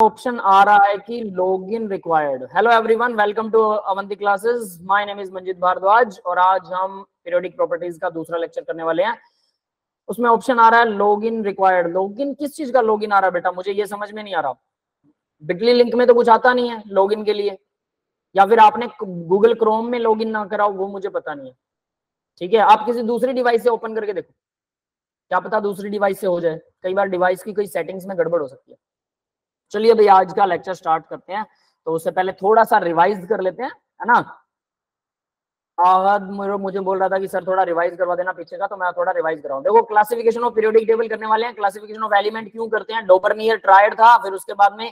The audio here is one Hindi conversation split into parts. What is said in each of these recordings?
ऑप्शन आ रहा है कि login required. Hello everyone, welcome to Avanti classes. My name is Manjit Bhardwaj और आज हम पीरियोडिक प्रॉपर्टीज का दूसरा लेक्चर करने वाले हैं। उसमें ऑप्शन आ रहा है लॉगिन रिक्वायर्ड। लॉगिन किस चीज का लॉगिन आ रहा है बेटा, मुझे ये समझ में नहीं आ रहा। बिटली लिंक में तो कुछ आता नहीं है लॉगिन के लिए, या फिर आपने गूगल क्रोम में लॉगिन ना करा वो मुझे पता नहीं है। ठीक है, आप किसी दूसरी डिवाइस से ओपन करके देखो, क्या पता दूसरी डिवाइस से हो जाए। कई बार डिवाइस की कोई सेटिंग्स में गड़बड़ हो सकती है। चलिए भाई आज का लेक्चर स्टार्ट करते हैं। तो उससे पहले थोड़ा सा रिवाइज कर लेते हैं, है ना। आहद मुझे बोल रहा था कि सर थोड़ा रिवाइज करवा देना पीछे का, तो मैं थोड़ा रिवाइज कराऊं। देखो क्लासिफिकेशन ऑफ पीरियोडिक टेबल करने वाले हैं। क्लासिफिकेशन ऑफ एलिमेंट क्यों करते हैं? डोबरनियर ट्रायड था, फिर उसके बाद में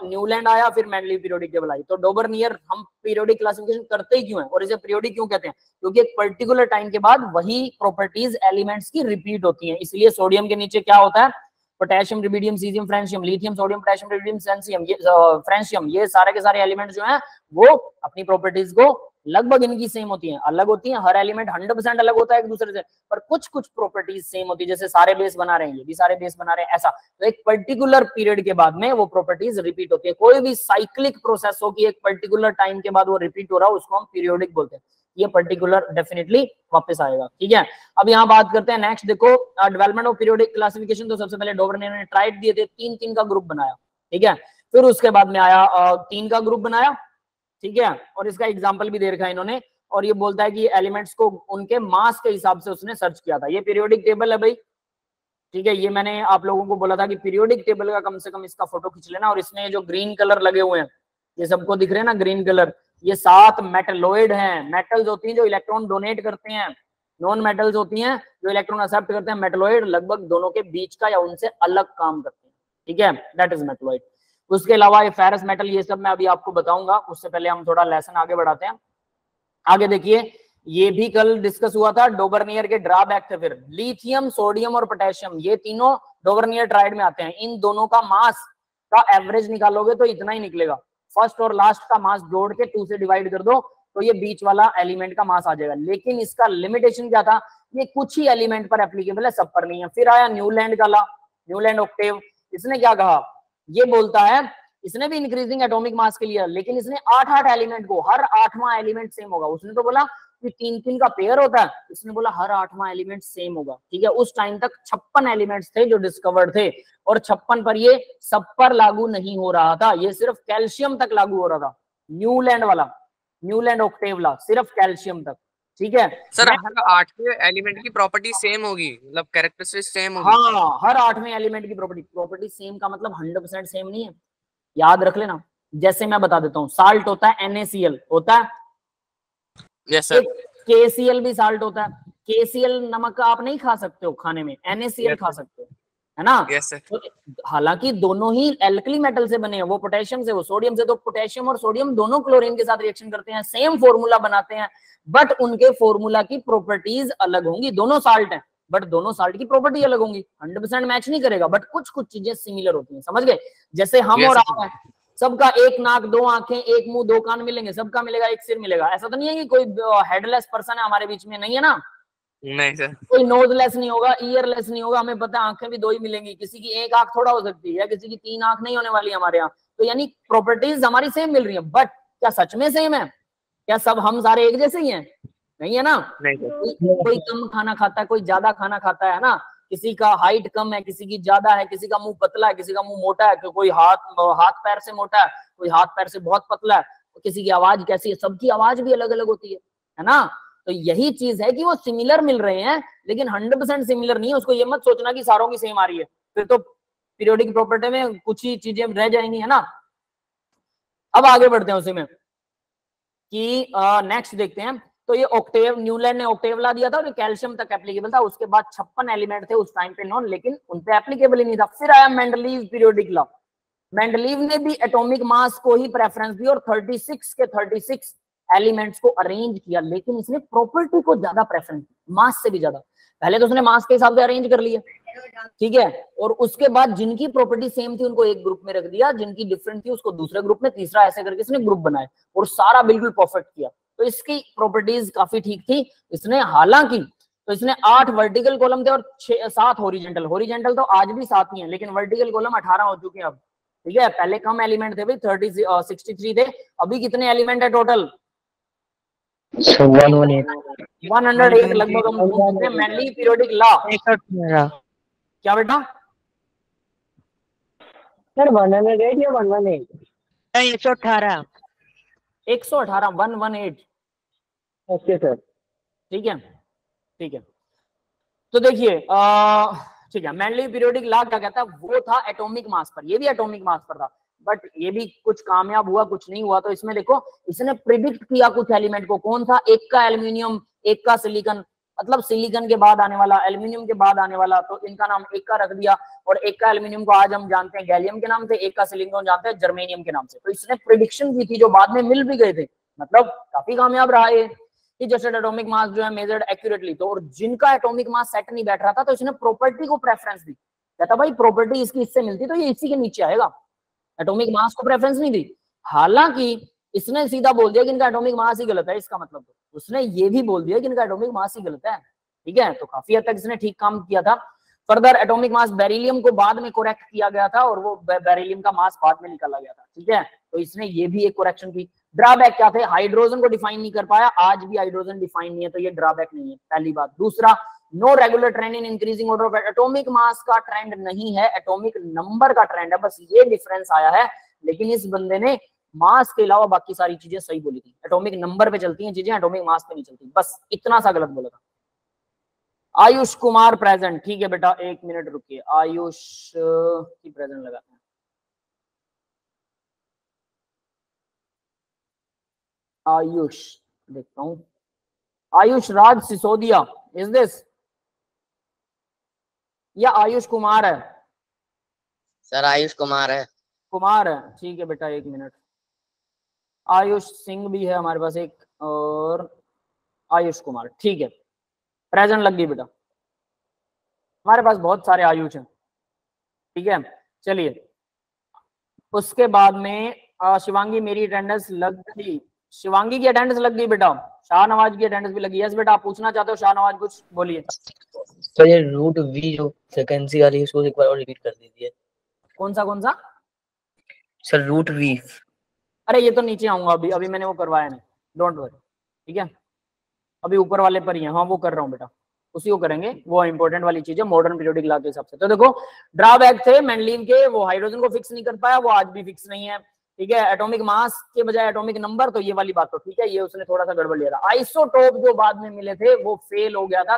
न्यूलैंड आया, फिर मेंडलीव पीरियोडिक टेबल आई। तो डोबरनियर हम पीरियोडिक क्लासिफिकेशन करते ही क्यों है और इसे पीरियोडिक क्यों कहते हैं? क्योंकि एक पर्टिकुलर टाइम के बाद वही प्रॉपर्टीज एलिमेंट्स की रिपीट होती हैं। इसलिए सोडियम के नीचे क्या होता है? Potassium, rubidium, caesium, francium, lithium, sodium, potassium, rubidium, caesium, ये फ्रेंशियम, ये सारे के सारे एलिमेंट्स जो हैं वो अपनी प्रॉपर्टीज को लगभग इनकी सेम होती हैं, अलग होती हैं। हर एलिमेंट 100% अलग होता है एक दूसरे से, पर कुछ कुछ प्रॉपर्टीज सेम होती है। जैसे सारे बेस बना रहे हैं, ये भी सारे बेस बना रहे हैं, ऐसा। तो एक पर्टिकुलर पीरियड के बाद में वो प्रॉपर्टीज रिपीट होती है। कोई भी साइक्लिक प्रोसेस हो कि एक पर्टिकुलर टाइम के बाद वो रिपीट हो रहा है, उसको हम पीरियोडिक बोलते हैं। ये पर्टिकुलर डेफिनेटली वापस आएगा। ठीक है, अब यहाँ बात करते हैं नेक्स्ट। देखो डेवलपमेंट ऑफ पीरियोडिक क्लासिफिकेशन। तो सबसे पहले डोबरनियर ने ट्राइड दिए थे, तीन का ग्रुप बनाया। ठीक है, फिर उसके बाद में आया 3 का ग्रुप बनाया। ठीक है, और इसका एग्जाम्पल भी दे रखा है इन्होंने। और ये बोलता है कि एलिमेंट्स को उनके मास के हिसाब से उसने सर्च किया था। ये पीरियोडिक टेबल है भाई। ठीक है, ये मैंने आप लोगों को बोला था कि पीरियोडिक टेबल का कम से कम इसका फोटो खींच लेना। और इसमें जो ग्रीन कलर लगे हुए हैं, ये सबको दिख रहे हैं ना ग्रीन कलर, ये 7 मेटलॉइड हैं। मेटल्स होती हैं जो इलेक्ट्रॉन डोनेट करते हैं, नॉन मेटल्स होती हैं जो इलेक्ट्रॉन एक्सेप्ट करते हैं। मेटलॉइड लगभग दोनों के बीच का या उनसे अलग काम करते हैं। ठीक है, दैट इज मेटलॉइड। उसके अलावा ये फेरस मेटल, ये सब मैं अभी आपको बताऊंगा। उससे पहले हम थोड़ा लेसन आगे बढ़ाते हैं। आगे देखिए, ये भी कल डिस्कस हुआ था। डोबरनियर के ड्रॉबैक थे। फिर लिथियम, सोडियम और पोटेशियम, ये तीनों डोबरनियर ट्राइड में आते हैं। इन दोनों का मास का एवरेज निकालोगे तो इतना ही निकलेगा। फर्स्ट और लास्ट का मास जोड़ के 2 से डिवाइड कर दो तो ये बीच वाला एलिमेंट का मास आ जाएगा। लेकिन इसका लिमिटेशन क्या था? ये कुछ ही एलिमेंट पर एप्लीकेबल है, सब पर नहीं है। फिर आया न्यूलैंड का लॉ, न्यूलैंड ऑक्टेव। इसने क्या कहा? ये बोलता है, इसने भी इंक्रीजिंग एटॉमिक मास के लिए, लेकिन इसने 8 एलिमेंट को, हर 8वां एलिमेंट सेम होगा। उसने तो बोला कि 3 का पेयर होता है, इसने बोला हर 8वां एलिमेंट सेम होगा। ठीक है, उस टाइम तक 56 एलिमेंट्स थे जो डिस्कवर्ड थे, और 56 पर ये सब पर लागू नहीं हो रहा था, ये सिर्फ कैल्शियम तक लागू हो रहा था। न्यूलैंड वाला, न्यूलैंड ऑक्टेव लॉ सिर्फ कैल्शियम तक। ठीक है सर, हर 8वें एलिमेंट की प्रॉपर्टी सेम होगी, मतलब कैरेक्टरिस्टिक सेम होगी। हाँ, हर 8वें एलिमेंट की प्रॉपर्टी सेम का मतलब 100% सेम नहीं है, याद रख लेना। जैसे मैं बता देता हूँ, साल्ट होता है NaCl होता है, यस सर। KCl भी साल्ट होता है। KCl नमक आप नहीं खा सकते हो खाने में, NaCl खा सकते हो, है ना। Yes sir. तो हालांकि दोनों ही एल्कली मेटल से बने हैं, वो पोटेशियम से, वो सोडियम से। तो पोटेशियम और सोडियम दोनों क्लोरीन के साथ रिएक्शन करते हैं, सेम फॉर्मूला बनाते हैं, बट उनके फॉर्मूला की प्रॉपर्टीज अलग होंगी। दोनों साल्ट हैं बट दोनों साल्ट की प्रॉपर्टी अलग होंगी। 100% मैच नहीं करेगा, बट कुछ कुछ चीजें सिमिलर होती हैं, समझ गए। जैसे हम और आप हैं, सबका 1 नाक 2 आंखें 1 मुंह 2 कान मिलेंगे, सबका मिलेगा 1 सिर मिलेगा। ऐसा तो नहीं है कि कोई हेडलेस पर्सन है हमारे बीच में, नहीं है ना। नहीं सर। कोई नोजलेस नहीं होगा, ईयरलेस नहीं होगा। हमें पता है आंखें भी 2 ही मिलेंगी, किसी की 1 आंख थोड़ा हो सकती है, किसी की 3 आंख नहीं होने वाली हमारे यहाँ। तो यानी प्रॉपर्टीज हमारी सेम मिल रही है, बट क्या सच में सेम है? क्या सब हम सारे एक जैसे ही हैं? नहीं है ना। कोई कम खाना खाता है, कोई ज्यादा खाना खाता है ना। किसी का हाइट कम है, किसी की ज्यादा है, किसी का मुंह पतला है, किसी का मुंह मोटा है, कोई हाथ पैर से मोटा है, कोई हाथ पैर से बहुत पतला है, किसी की आवाज कैसी है, सबकी आवाज भी अलग अलग होती है ना। तो यही चीज है कि वो सिमिलर मिल रहे हैं लेकिन 100% सिमिलर नहीं है। उसको ये मत सोचना कि सारों की सेम आ रही है, फिर तो पीरियोडिक प्रॉपर्टी में कुछ ही चीजें रह जाएंगी, है ना। अब आगे बढ़ते हैं उसी में कि नेक्स्ट देखते हैं। तो ये ऑक्टेव, न्यूलैंड ने ऑक्टेव ला दिया था और कैल्शियम तक एप्लीकेबल था। उसके बाद 56 एलिमेंट थे उस टाइम पे नॉन, लेकिन उन पे एप्लीकेबल ही नहीं था। फिर आया मेंडलीव पीरियोडिक लॉ। मेंडलीव ने भी एटॉमिक मास को ही प्रेफरेंस दी और 36 के 36 एलिमेंट्स को अरेंज किया, लेकिन इसने प्रॉपर्टी को ज्यादा प्रेफरेंस दी, मास से भी ज्यादा। पहले तो उसने मास के हिसाब से अरेंज कर लिया, ठीक है, और उसके बाद जिनकी प्रॉपर्टी सेम थी उनको एक ग्रुप में रख दिया, जिनकी डिफरेंट थी उसको दूसरे ग्रुप में, तीसरा, ऐसे करके इसने ग्रुप बनाए और सारा बिल्कुल परफेक्ट किया। तो इसकी प्रॉपर्टीज काफी ठीक थी। इसने हालांकि तो इसने 8 वर्टिकल कॉलम थे और 7 हॉरिजेंटल। हॉरिजेंटल तो आज भी 7 ही है, लेकिन वर्टिकल कॉलम 18 हो चुके हैं अब, ठीक है, पहले कम एलिमेंट थे भाई, 63 थे, अभी कितने एलिमेंट है टोटल? 108 लगभग हम ढूंढ सकते हैं। मैनली पीरियोडिक लॉ क्या बेटा? सर 108 या 118? 118 118 ओके सर। ठीक है, ठीक है। तो देखिए ठीक है, मैनली पीरियोडिक लॉ क्या कहता है, वो था एटॉमिक मास पर, ये भी एटॉमिक मास पर था, बट ये भी कुछ कामयाब हुआ कुछ नहीं हुआ। तो इसमें देखो इसने प्रिडिक्ट किया कुछ एलिमेंट को, कौन था? एक का एल्यूमिनियम, एक का सिलिकॉन, मतलब सिलिकॉन के बाद आने वाला, एल्यूमिनियम के बाद आने वाला, तो इनका नाम एक का रख दिया। और एक का एल्यूमिनियम को आज हम जानते हैं गैलियम के नाम से, एक का सिलिकॉन जानते हैं जर्मेनियम के नाम से। तो इसने प्रिडिक्शन की थी जो बाद में मिल भी गए थे, मतलब काफी कामयाब रहा ये कि जैसे एटॉमिक मास जो है मेजर्ड एक्यूरेटली। तो और जिनका एटॉमिक मास सेट नहीं बैठ रहा था तो इसने प्रॉपर्टी को प्रेफरेंस दी, कहता भाई प्रॉपर्टी इसकी इससे मिलती तो ये इसी के नीचे आएगा, एटॉमिक मास को प्रेफरेंस नहीं दी। हालांकि इसने सीधा बोल दिया कि इनका एटॉमिक मास ही गलत है, इसका मतलब तो उसने ये भी बोल दिया कि इनका एटॉमिक मास ही गलत है, ठीक है। तो काफी हद तक इसने ठीक काम किया था। फर्दर एटॉमिक मास बेरिलियम को बाद में करेक्ट किया गया था और वो बेरिलियम का मास बाद में निकाला गया था, ठीक है। तो इसने ये भी एक करेक्शन की। ड्रॉबैक क्या थे? हाइड्रोजन को डिफाइन नहीं कर पाया, आज भी हाइड्रोजन डिफाइन नहीं है, तो ये ड्रॉबैक नहीं है, पहली बात। दूसरा, no regular trend in increasing order of atomic mass का ट्रेंड नहीं है, एटॉमिक नंबर का ट्रेंड है, बस ये डिफरेंस आया है। लेकिन इस बंदे ने मास के अलावा बाकी सारी चीजें सही बोली थी, एटॉमिक नंबर पे चलती हैं चीजें, एटॉमिक मास पे नहीं चलती, बस इतना सा गलत बोला था। आयुष कुमार प्रेजेंट, ठीक है बेटा, एक मिनट रुकिए, आयुष की प्रेजेंट लगाते हैं। आयुष देखता हूं, आयुष राज सिसोदिया, इज दिस या आयुष कुमार है? सर आयुष कुमार है। कुमार है, ठीक है बेटा, एक मिनट। आयुष सिंह भी है हमारे पास एक, और आयुष कुमार, ठीक है, प्रेजेंट लग गई बेटा। हमारे पास बहुत सारे आयुष हैं, ठीक है। चलिए उसके बाद में शिवांगी, मेरी अटेंडेंस लग गई, शिवांगी की अटेंडेंस लग गई बेटा, शाहनवाज की अटेंडेंस भी लगी। यस बेटा, आप पूछना चाहते हो शाहनवाज, कुछ बोलिए। सर ये रूट वी जो फ्रीक्वेंसी वाली है उसको एक बार और रिपीट कर दीजिए। कौन सा? Sir root V. अरे ये तो नीचे आऊंगा, अभी अभी मैंने वो करवाया नहीं, डोंट वरी, ठीक है, अभी ऊपर वाले पर ही है। हाँ वो कर रहा हूँ बेटा, उसी को करेंगे, वो इंपॉर्टेंट वाली चीज है मॉडर्न पीरियोडिक लॉ के हिसाब से। तो देखो ड्रॉबैक थे मेंडलीव के, वो हाइड्रोजन को फिक्स नहीं कर पाया, वो आज भी फिक्स नहीं है, ठीक है। एटॉमिक मास के बजाय एटॉमिक नंबर, तो ये वाली बात तो ठीक है, ये उसने थोड़ा सा गड़बड़ लिया था। आइसोटोप जो बाद में मिले थे वो फेल हो गया था,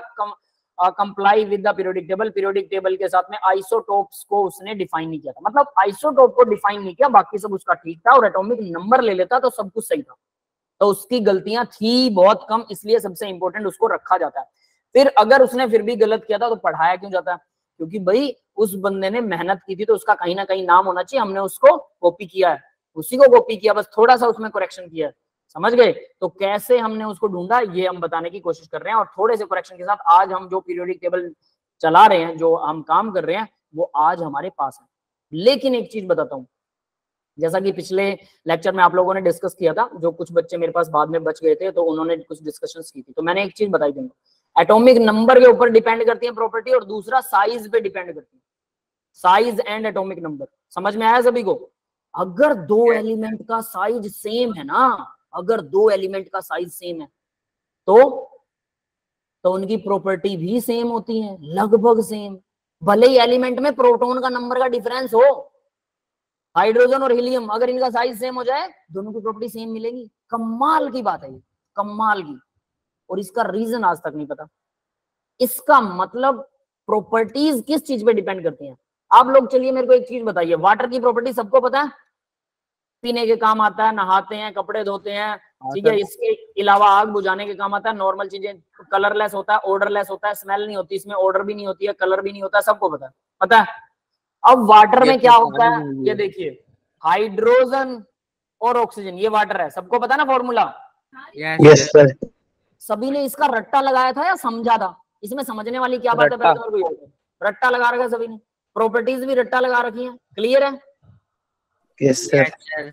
comply with the periodic table, periodic table के साथ में आइसोटोप्स को उसने डिफाइन नहीं किया था, मतलब आइसोटोप को डिफाइन नहीं किया, बाकी सब उसका ठीक था, और एटॉमिक नंबर ले लेता तो सब कुछ सही था। तो उसकी गलतियां थी बहुत कम, इसलिए सबसे इंपॉर्टेंट उसको रखा जाता है। फिर अगर उसने फिर भी गलत किया था तो पढ़ाया क्यों जाता है? क्योंकि भाई उस बंदे ने मेहनत की थी तो उसका कहीं ना कहीं नाम होना चाहिए, हमने उसको कॉपी किया है, उसी को कॉपी किया, बस थोड़ा सा उसमें करेक्शन किया है, समझ गए? तो कैसे हमने उसको ढूंढा ये हम बताने की कोशिश कर रहे हैं, और थोड़े से करेक्शन के साथ आज हम जो पीरियोडिक टेबल चला रहे हैं, जो हम काम कर रहे हैं, वो आज हमारे पास है। लेकिन एक चीज बताता हूँ, जैसा कि पिछले लेक्चर में आप लोगों ने डिस्कस किया था, जो कुछ बच्चे मेरे पास बाद में बच गए थे तो उन्होंने कुछ डिस्कशंस की थी, तो मैंने एक चीज बताई थी, एटॉमिक नंबर के ऊपर डिपेंड करती है प्रॉपर्टी, और दूसरा साइज पे डिपेंड करती है, साइज एंड एटॉमिक नंबर। समझ में आया सभी को? अगर दो एलिमेंट का साइज सेम है ना, अगर दो एलिमेंट का साइज सेम है तो उनकी प्रॉपर्टी भी सेम होती है, लगभग सेम, भले ही एलिमेंट में प्रोटॉन का नंबर का डिफरेंस हो। हाइड्रोजन और हीलियम अगर इनका साइज सेम हो जाए, दोनों की प्रॉपर्टी सेम मिलेगी। कमाल की बात है ये, कमाल की, और इसका रीजन आज तक नहीं पता। इसका मतलब प्रॉपर्टीज किस चीज पे डिपेंड करती हैं? आप लोग चलिए मेरे को एक चीज बताइए, वाटर की प्रॉपर्टी सबको पता है, पीने के काम आता है, नहाते हैं, कपड़े धोते हैं, ठीक है। इसके अलावा आग बुझाने के काम आता है, नॉर्मल चीजें, कलरलेस होता है, ऑर्डरलेस होता है, स्मेल नहीं होती, इसमें ऑर्डर भी नहीं होती है, कलर भी नहीं होता है, सबको पता है। अब वाटर में क्या होता है, ये देखिए, हाइड्रोजन और ऑक्सीजन, ये वाटर है, सबको पता है ना फॉर्मूला? Yes sir. सभी ने इसका रट्टा लगाया था या समझा था? इसमें समझने वाली क्या बात है, पहले तो मेरे को रट्टा लगा रखा है सभी ने, प्रॉपर्टीज भी रट्टा लगा रखी है, क्लियर है? Yes sir.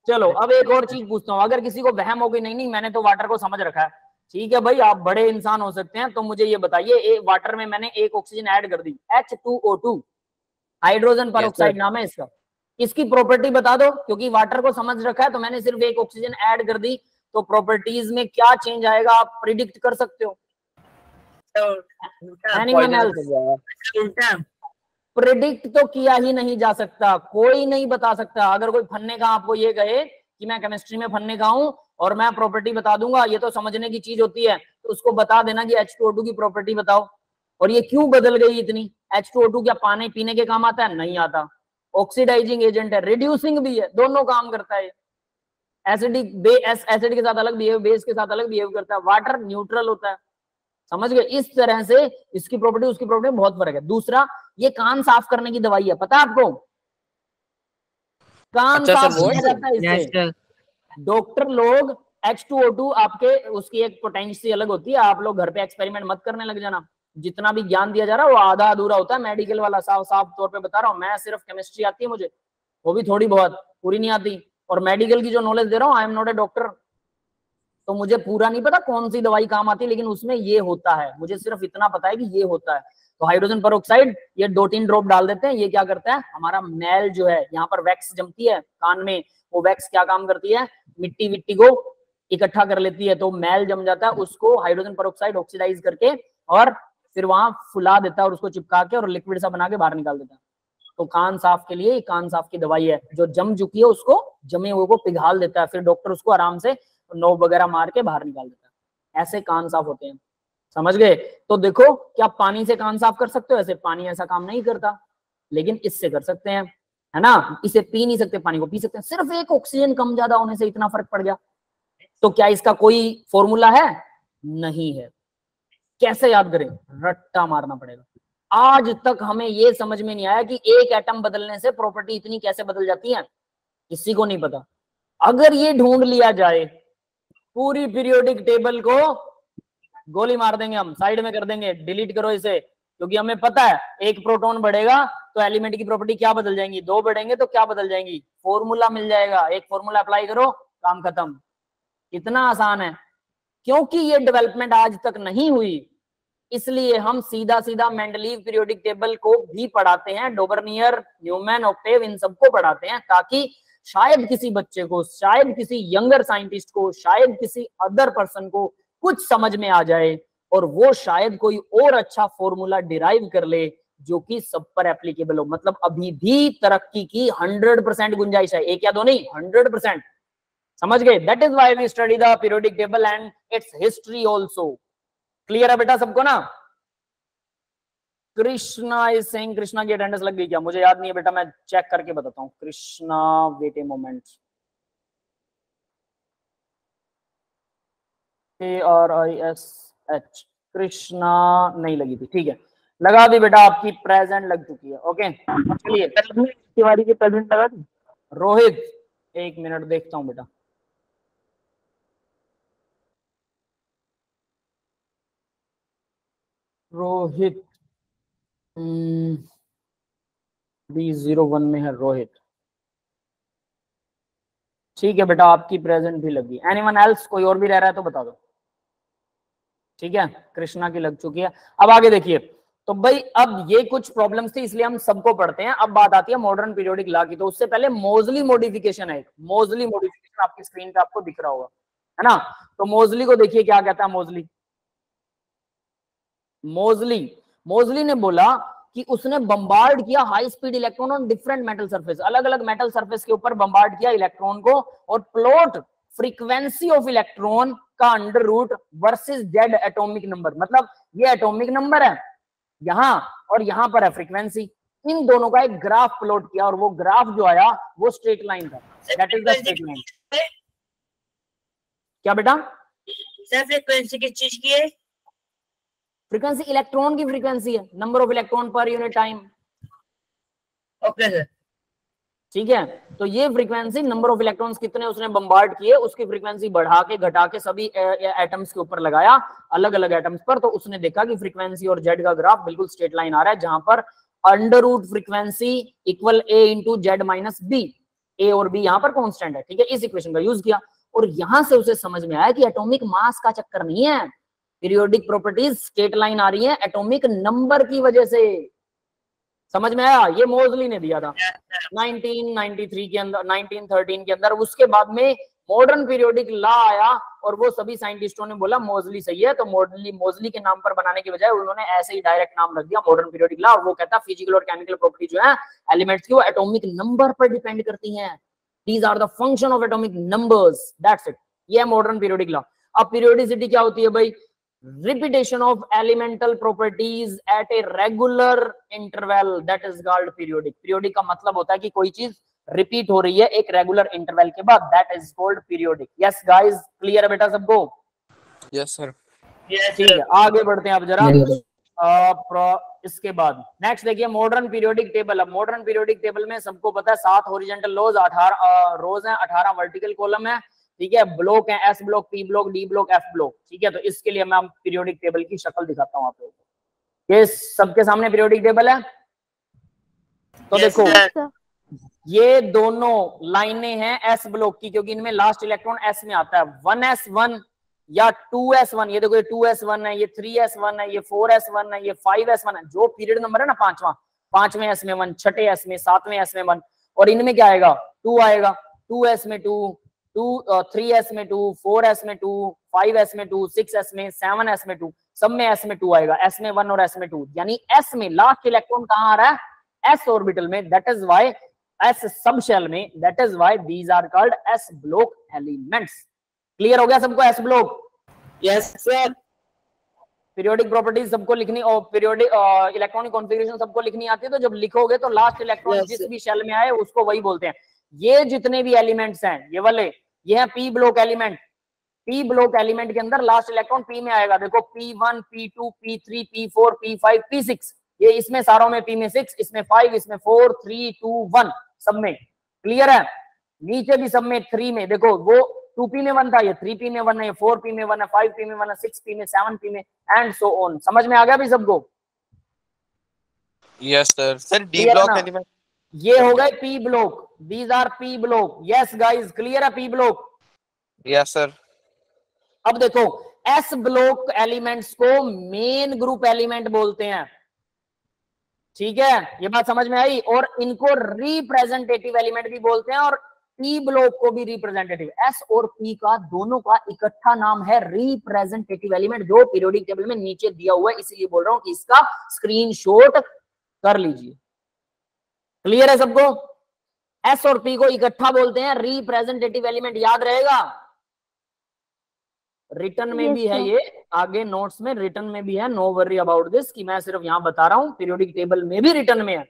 चलो अब एक और चीज पूछता हूँ, अगर किसी को वहम हो गई, नहीं मैंने तो वाटर को समझ रखा है, ठीक है भाई, आप बड़े इंसान हो सकते हैं, तो मुझे ये बताइए, वाटर में मैंने एक ऑक्सीजन ऐड कर दी, H2O2, हाइड्रोजन पर ऑक्साइड नाम है इसका, इसकी प्रॉपर्टी बता दो, क्योंकि वाटर को समझ रखा है तो मैंने सिर्फ एक ऑक्सीजन ऐड कर दी, तो प्रॉपर्टीज में क्या चेंज आएगा आप प्रिडिक्ट कर सकते हो? Anyone else? प्रिडिक्ट तो किया ही नहीं जा सकता, कोई नहीं बता सकता। अगर कोई फन्ने का आपको ये कहे कि मैं केमिस्ट्री में फन्ने का हूं और मैं प्रॉपर्टी बता दूंगा, ये तो समझने की चीज होती है, तो उसको बता देना कि H2O2 की प्रॉपर्टी बताओ, और ये क्यों बदल गई इतनी। H2O2 क्या पानी पीने के काम आता है? नहीं आता। ऑक्सीडाइजिंग एजेंट है, रिड्यूसिंग भी है, दोनों काम करता है। एसिडिक एसिड के साथ अलग बिहेव, बेस के साथ अलग बिहेव करता है। वाटर न्यूट्रल होता है, समझ गए? इस तरह से इसकी प्रॉपर्टी उसकी प्रॉपर्टी बहुत फर्क है। दूसरा, ये कान साफ करने की दवाई है, पता है आपको? कान साफ किया जाता है इससे। डॉक्टर लोग H2O2 आपके उसकी एक पोटेंशियल अलग होती है, आप लोग घर पे एक्सपेरिमेंट मत करने लग जाना। जितना भी ज्ञान दिया जा रहा है वो आधा अधूरा होता है, मेडिकल वाला। साफ साफ तौर पे बता रहा हूँ, मैं सिर्फ केमिस्ट्री आती है मुझे, वो भी थोड़ी बहुत, पूरी नहीं आती। और मेडिकल की जो नॉलेज दे रहा हूँ, I am not a doctor, तो मुझे पूरा नहीं पता कौन सी दवाई काम आती है, लेकिन उसमें ये होता है, मुझे सिर्फ इतना पता है कि ये होता है। तो हाइड्रोजन पेरोक्साइड ये 2-3 ड्रॉप डाल देते हैं, ये क्या करता है, हमारा मैल जो है, यहाँ पर वैक्स जमती है कान में, वो वैक्स क्या काम करती है, मिट्टी विट्टी को इकट्ठा कर लेती है, तो मैल जम जाता है, उसको हाइड्रोजन पेरोक्साइड ऑक्सीडाइज करके और फिर वहां फुला देता है और उसको चिपका के और लिक्विड सा बना के बाहर निकाल देता है। तो कान साफ के लिए कान साफ की दवाई है, जो जम चुकी है उसको, जमे हुए को पिघाल देता है, फिर डॉक्टर उसको आराम से नोब वगैरह मार के बाहर निकाल देता है। ऐसे कान साफ होते हैं, समझ गए? तो देखो, क्या पानी से कान साफ कर सकते हो? ऐसे पानी ऐसा काम नहीं करता, लेकिन इससे कर सकते हैं, है ना? इसे पी नहीं सकते, पानी को पी सकते हैं। सिर्फ एक ऑक्सीजन कम ज्यादा होने से इतना फर्क पड़ गया, तो क्या इसका कोई फॉर्मूला है? नहीं है। कैसे याद करें? रट्टा मारना पड़ेगा। आज तक हमें ये समझ में नहीं आया कि एक एटम बदलने से प्रॉपर्टी इतनी कैसे बदल जाती है, किसी को नहीं पता। अगर ये ढूंढ लिया जाए, पूरी पीरियोडिक टेबल को गोली मार देंगे हम, साइड में कर देंगे, डिलीट करो इसे, क्योंकि हमें पता है एक प्रोटॉन बढ़ेगा तो एलिमेंट की प्रॉपर्टी क्या बदल जाएंगी, 2 बढ़ेंगे तो क्या बदल जाएंगी, फॉर्मूला मिल जाएगा, एक फॉर्मूला अप्लाई करो, काम खत्म। इतना आसान है। क्योंकि ये डेवलपमेंट आज तक नहीं हुई, इसलिए हम सीधा सीधा मेंडलीव पीरियोडिक टेबल को भी पढ़ाते हैं, डोबरनियर, न्यूमैन, ऑक्टेव, इन सबको पढ़ाते हैं, ताकि शायद किसी बच्चे को, शायद किसी यंगर साइंटिस्ट को, शायद किसी अदर पर्सन को कुछ समझ में आ जाए और वो शायद कोई और अच्छा फॉर्मूला डिराइव कर ले जो कि सब पर एप्लीकेबल हो। मतलब अभी भी तरक्की की 100% गुंजाइश है, एक या दो नहीं, 100%। समझ गए? That is why we study the periodic table and its history also. Clear है बेटा सबको ना? कृष्णा इज सेइंग, कृष्णा की अटेंडेंस लग गई क्या? मुझे याद नहीं है बेटा, मैं चेक करके बताता हूँ। Krishna, wait a moment. KRISH, Krishna नहीं लगी थी, ठीक है, लगा दी बेटा, आपकी प्रेजेंट लग चुकी है। ओके, चलिए तिवारी की प्रेजेंट लगा दी। रोहित, एक मिनट देखता हूँ बेटा। रोहित B01 में है रोहित, ठीक है बेटा, आपकी प्रेजेंट भी लगी। एनीवन एल्स, कोई और भी रह रहा है तो बता दो। ठीक है, कृष्णा की लग चुकी है। अब आगे देखिए, तो भाई अब ये कुछ प्रॉब्लम्स थी, इसलिए हम सबको पढ़ते हैं। अब बात आती है मॉडर्न पीरियोडिक लॉ की। तो उससे पहले मोजली मॉडिफिकेशन है, एक मोजली मॉडिफिकेशन आपकी स्क्रीन पे आपको दिख रहा होगा, है ना? तो मोजली को देखिए क्या कहता है। मोजली ने बोला कि उसने बम्बार्ड किया high speed electron on different metal surface, अलग अलग मेटल सरफेस के ऊपर बम्बार्ड किया इलेक्ट्रॉन को, और प्लॉट फ्रीक्वेंसी ऑफ इलेक्ट्रॉन का under root versus Z atomic number. मतलब ये एटॉमिक नंबर है यहां और यहां पर है फ्रीक्वेंसी, इन दोनों का एक ग्राफ प्लॉट किया और वो ग्राफ जो आया वो स्ट्रेट लाइन था। That is the straight line. क्या बेटा? सर फ्रीक्वेंसी किस चीज की है? फ्रीक्वेंसी इलेक्ट्रॉन की फ्रीक्वेंसी है, number of electron per unit time. Okay sir, ठीक है, तो ये फ्रीक्वेंसी नंबर ऑफ इलेक्ट्रॉन्स कितने उसने बम्बार्ड किए, उसकी फ्रीक्वेंसी बढ़ा के घटा के सभी एटम्स के ऊपर लगाया, अलग अलग एटम्स पर। तो उसने देखा कि फ्रीक्वेंसी और जेड का ग्राफ बिल्कुल स्ट्रेट लाइन आ रहा है, जहां पर अंडर रूट फ्रीक्वेंसी इक्वल ए इंटू जेड माइनस बी, ए और बी यहाँ पर कॉन्स्टेंट है। ठीक है, इस इक्वेशन का यूज किया और यहां से उसे समझ में आया कि एटॉमिक मास का चक्कर नहीं है, पीरियोडिक प्रॉपर्टीज स्ट्रेट लाइन आ रही है एटॉमिक नंबर की वजह से। समझ में आया? ये मोजली ने दिया था 1993 के अंदर, 1913 के अंदर। उसके बाद में मॉडर्न पीरियोडिक लॉ आया और वो सभी साइंटिस्टों ने बोला मोजली सही है, तो मोजली के नाम पर बनाने के बजाय उन्होंने ऐसे ही डायरेक्ट नाम रख दिया मॉडर्न पीरियोडिक लॉ। और वो कहता फिजिकल और केमिकल प्रॉपर्टी जो है एलिमेंट्स की वो एटॉमिक नंबर पर डिपेंड करती हैं। These are the function of atomic numbers, that's it. ये है मॉडर्न पीरियोडिक लॉ। अब पीरियोडिसिटी क्या होती है भाई? Repetition of elemental properties at a regular interval, that is called periodic. Periodic का मतलब होता है कि कोई चीज रिपीट हो रही है एक रेगुलर इंटरवल के बाद, that is called periodic. Yes guys, clear है बेटा सबको? Yes sir. ठीक है, आगे बढ़ते हैं अब जरा। इसके बाद नेक्स्ट देखिए मॉडर्न पीरियोडिक टेबल। अब मॉडर्न पीरियोडिक टेबल में सबको पता है 7 हॉरिजॉन्टल रोज, 18 रोज हैं, 18 वर्टिकल कॉलम है, ठीक है, ब्लॉक है, S block, P block, D block, F block, ठीक है। तो इसके लिए मैं पीरियोडिक टेबल की शक्ल दिखाता हूँ आप लोगों को। ये सबके सामने पीरियोडिक टेबल है। तो देखो ये दोनों लाइनें हैं एस ब्लॉक की, क्योंकि इनमें लास्ट इलेक्ट्रॉन एस में आता है। 1s1 या 2s1, ये देखो ये 2s1 है, ये 3s1 है, ये 4s1 है, ये 5s1 है। जो पीरियड नंबर है ना पांचवें एस में 1, छठे एस में, 7वें एस में 1, और इनमें क्या आएगा? 2 आएगा। 2s में 2, 3s में 2, 4s में 2, 5s में 2, 6s में, 7s में 2, सब में s में 2 आएगा। s में 1 और s में 2, यानी s में लास्ट इलेक्ट्रॉन कहां आ रहा है? s ऑर्बिटल में। That is why s subshell में, that is why these are called s block elements. Clear हो गया सबको? s block. Yes sir. Periodic properties सबको लिखनी और पीरियोडिक इलेक्ट्रॉनिक कॉन्फ़िगरेशन सबको लिखनी आती है। तो जब लिखोगे तो लास्ट इलेक्ट्रॉन जिस भी शेल में आए उसको वही बोलते हैं। ये जितने भी एलिमेंट्स हैं ये वाले, ये है p block element. p block element के अंदर लास्ट इलेक्ट्रॉन p में आएगा। देखो p1, p2, p3, p4, p5, p6, ये इसमें सारों में p में 6, इसमें 5, इसमें 4, 3, 2, 1, सब में। क्लियर है? नीचे भी सब में 3 में, देखो वो 2p में 1 था, ये 3p में 1 है, ये 4p में 1 है, 5p में 1 है, 6p में, 7p में, एंड सो ऑन। समझ में आ गया भी सबको? Yes sir. Sir D block element ये हो गए p block, these are p block. Yes guys, clear है? p block. Yes sir. अब देखो s ब्लॉक एलिमेंट्स को मेन ग्रुप एलिमेंट बोलते हैं, ठीक है, ये बात समझ में आई? और इनको रिप्रेजेंटेटिव एलिमेंट भी बोलते हैं, और p ब्लॉक को भी रिप्रेजेंटेटिव। s और p का दोनों का इकट्ठा नाम है रिप्रेजेंटेटिव एलिमेंट, जो पीरियोडिक टेबल में नीचे दिया हुआ है, इसीलिए बोल रहा हूं कि इसका स्क्रीनशॉट कर लीजिए। क्लियर है सबको? s और p को इकट्ठा बोलते हैं रिप्रेजेंटेटिव एलिमेंट, याद रहेगा? रिटर्न में भी है, ये आगे नोट्स में रिटर्न में भी है। नो वरी अबाउट दिस कि मैं सिर्फ यहां बता रहा हूं, पीरियोडिक टेबल में भी रिटर्न में है,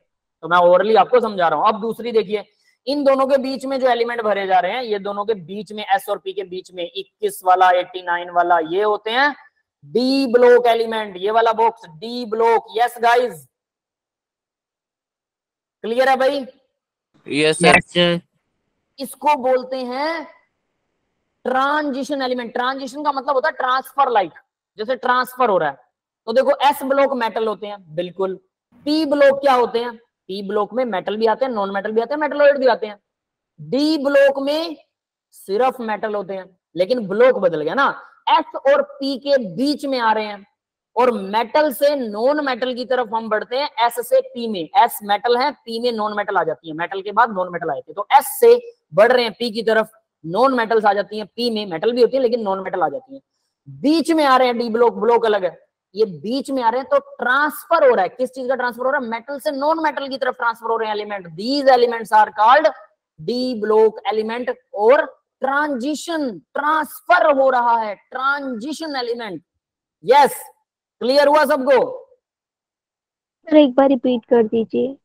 तो मैं ओवरली आपको समझा रहा हूं। अब दूसरी देखिए, इन दोनों के बीच में जो एलिमेंट भरे जा रहे हैं, ये दोनों के बीच में s और p के बीच में 21 वाला, 89 वाला, ये होते हैं डी ब्लॉक एलिमेंट। ये वाला box D block. Yes guys, clear है भाई? Yes sir. इसको बोलते हैं ट्रांजिशन एलिमेंट। ट्रांजिशन का मतलब होता है ट्रांसफर, लाइक जैसे ट्रांसफर हो रहा है। तो देखो एस ब्लॉक मेटल होते हैं, बिल्कुल। पी ब्लॉक क्या होते हैं? पी ब्लॉक में मेटल भी आते हैं, नॉन मेटल भी आते हैं, मेटलॉइड भी आते हैं। डी ब्लॉक में सिर्फ मेटल होते हैं, लेकिन ब्लॉक बदल गया ना, एस और पी के बीच में आ रहे हैं, और मेटल से नॉन मेटल की तरफ हम बढ़ते हैं एस से पी में। एस मेटल है, पी में नॉन मेटल आ जाती है, मेटल के बाद नॉन मेटल आए थे, तो एस से बढ़ रहे हैं पी की तरफ, नॉन मेटल्स आ जाती हैं, पी में मेटल भी होती है लेकिन नॉन मेटल आ जाती है। बीच में आ रहे हैं डी ब्लॉक, ब्लॉक अलग है, ये बीच में आ रहे हैं, तो ट्रांसफर हो रहा है। किस चीज का ट्रांसफर हो रहा है? मेटल से नॉन मेटल की तरफ ट्रांसफर हो रहे हैं element. These elements are called D block element, और ट्रांजिशन, ट्रांसफर हो रहा है, ट्रांजिशन एलिमेंट। यस, क्लियर हुआ सबको? सर एक बार रिपीट कर दीजिए।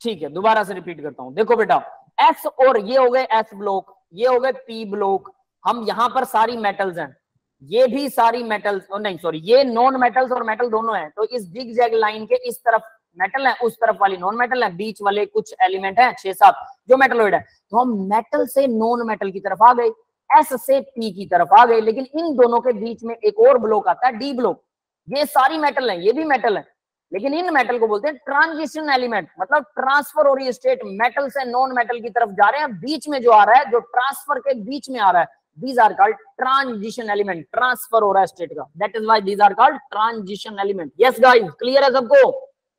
ठीक है, दोबारा से रिपीट करता हूं। देखो बेटा, एस और ये हो गए एस ब्लॉक, ये हो गए पी ब्लॉक। हम यहां पर सारी मेटल्स हैं, ये भी सारी मेटल्स, नहीं सॉरी, ये नॉन मेटल्स और मेटल दोनों हैं। तो इस जिग जैग लाइन के इस तरफ मेटल है, उस तरफ वाली नॉन मेटल है, बीच वाले कुछ एलिमेंट हैं 6-7 जो मेटलॉइड है। तो हम मेटल से नॉन मेटल की तरफ आ गए, एस से पी की तरफ आ गए, लेकिन इन दोनों के बीच में एक और ब्लॉक आता है डी ब्लॉक। ये सारी मेटल है, ये भी मेटल है, लेकिन इन मेटल को बोलते हैं ट्रांजिशन एलिमेंट, मतलब ट्रांसफर हो रही है स्टेट, मेटल से नॉन मेटल की तरफ जा रहे हैं, बीच में जो आ रहा है, जो ट्रांसफर के बीच में आ रहा है, these are called transition element, transfer हो रहा है स्टेट का, that is why these are called transition element. yes guys, clear है सबको?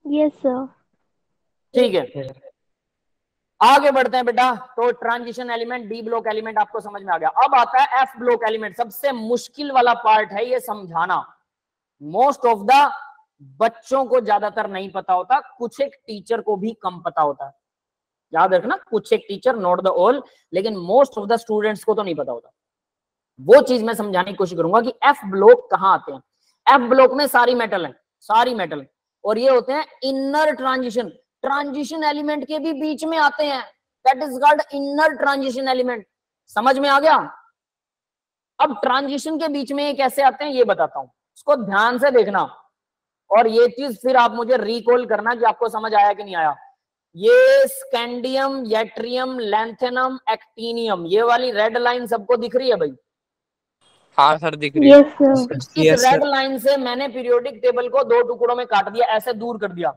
Yes sir. ठीक है, आगे बढ़ते हैं बेटा। तो transition element, D block element आपको समझ में आ गया। अब आता है एफ ब्लॉक एलिमेंट। सबसे मुश्किल वाला पार्ट है ये समझाना। मोस्ट ऑफ द बच्चों को ज्यादातर नहीं पता होता, कुछ एक टीचर को भी कम पता होता है। याद रखना, कुछ एक टीचर, नॉट द ऑल, लेकिन मोस्ट ऑफ द स्टूडेंट्स को तो नहीं पता होता। वो चीज मैं समझाने की कोशिश करूंगा कि एफ ब्लॉक कहां आते हैं। एफ ब्लॉक में सारी मेटल है, सारी मेटल, और ये होते हैं इनर ट्रांजिशन। ट्रांजिशन एलिमेंट के भी बीच में आते हैं, that is called inner transition element. समझ में आ गया? अब ट्रांजिशन के बीच में ये कैसे आते हैं ये बताता हूं, इसको ध्यान से देखना, और ये चीज फिर आप मुझे रिकॉल करना कि आपको समझ आया कि नहीं आया। ये स्कैंडियम, यट्रियम, लैंथेनम, एक्टिनियम, ये वाली रेड लाइन सबको दिख रही है भाई? हाँ सर दिख रही है। Yes sir. इस रेड लाइन से मैंने पीरियोडिक टेबल को दो टुकड़ों में काट दिया, ऐसे दूर कर दिया।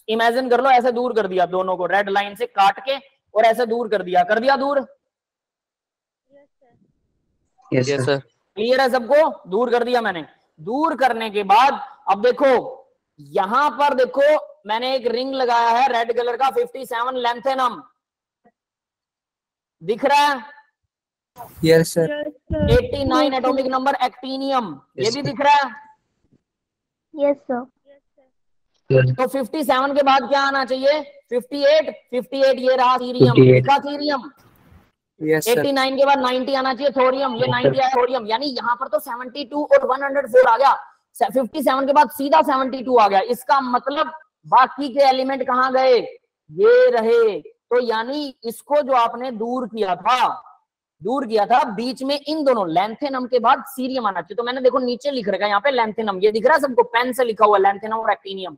इमेजिन कर लो, ऐसे दूर कर दिया दोनों को, रेड लाइन से काट के, और ऐसे दूर कर दिया दूर। Yes yes sir. Sir. Clear है सबको? दूर कर दिया मैंने। दूर करने के बाद अब देखो, यहां पर देखो मैंने एक रिंग लगाया है रेड कलर का, 57 लैंथेनम दिख रहा है? Yes sir. 89 atomic number actinium, ये भी दिख रहा है? Yes sir. तो 57 के बाद क्या आना चाहिए? 58 ये रहा सीरियम, 58 दिखा सीरियम। Yes sir. 89 के बाद 90 आना चाहिए थोरियम, ये 90 आया थोरियम। यानी यहाँ पर तो 72 और 104 आ गया, 57 के बाद सीधा 72 आ गया। इसका मतलब बाकी के एलिमेंट कहाँ गए? ये रहे। तो यानी इसको जो आपने दूर किया था बीच में इन दोनों लैंथेनम के बाद सीरियम आना चाहिए। तो मैंने देखो नीचे लिख रखा है यहाँ पे लैंथेनम, ये दिख रहा है सबको? पेन से लिखा हुआ लैंथेनम और एक्टिनियम।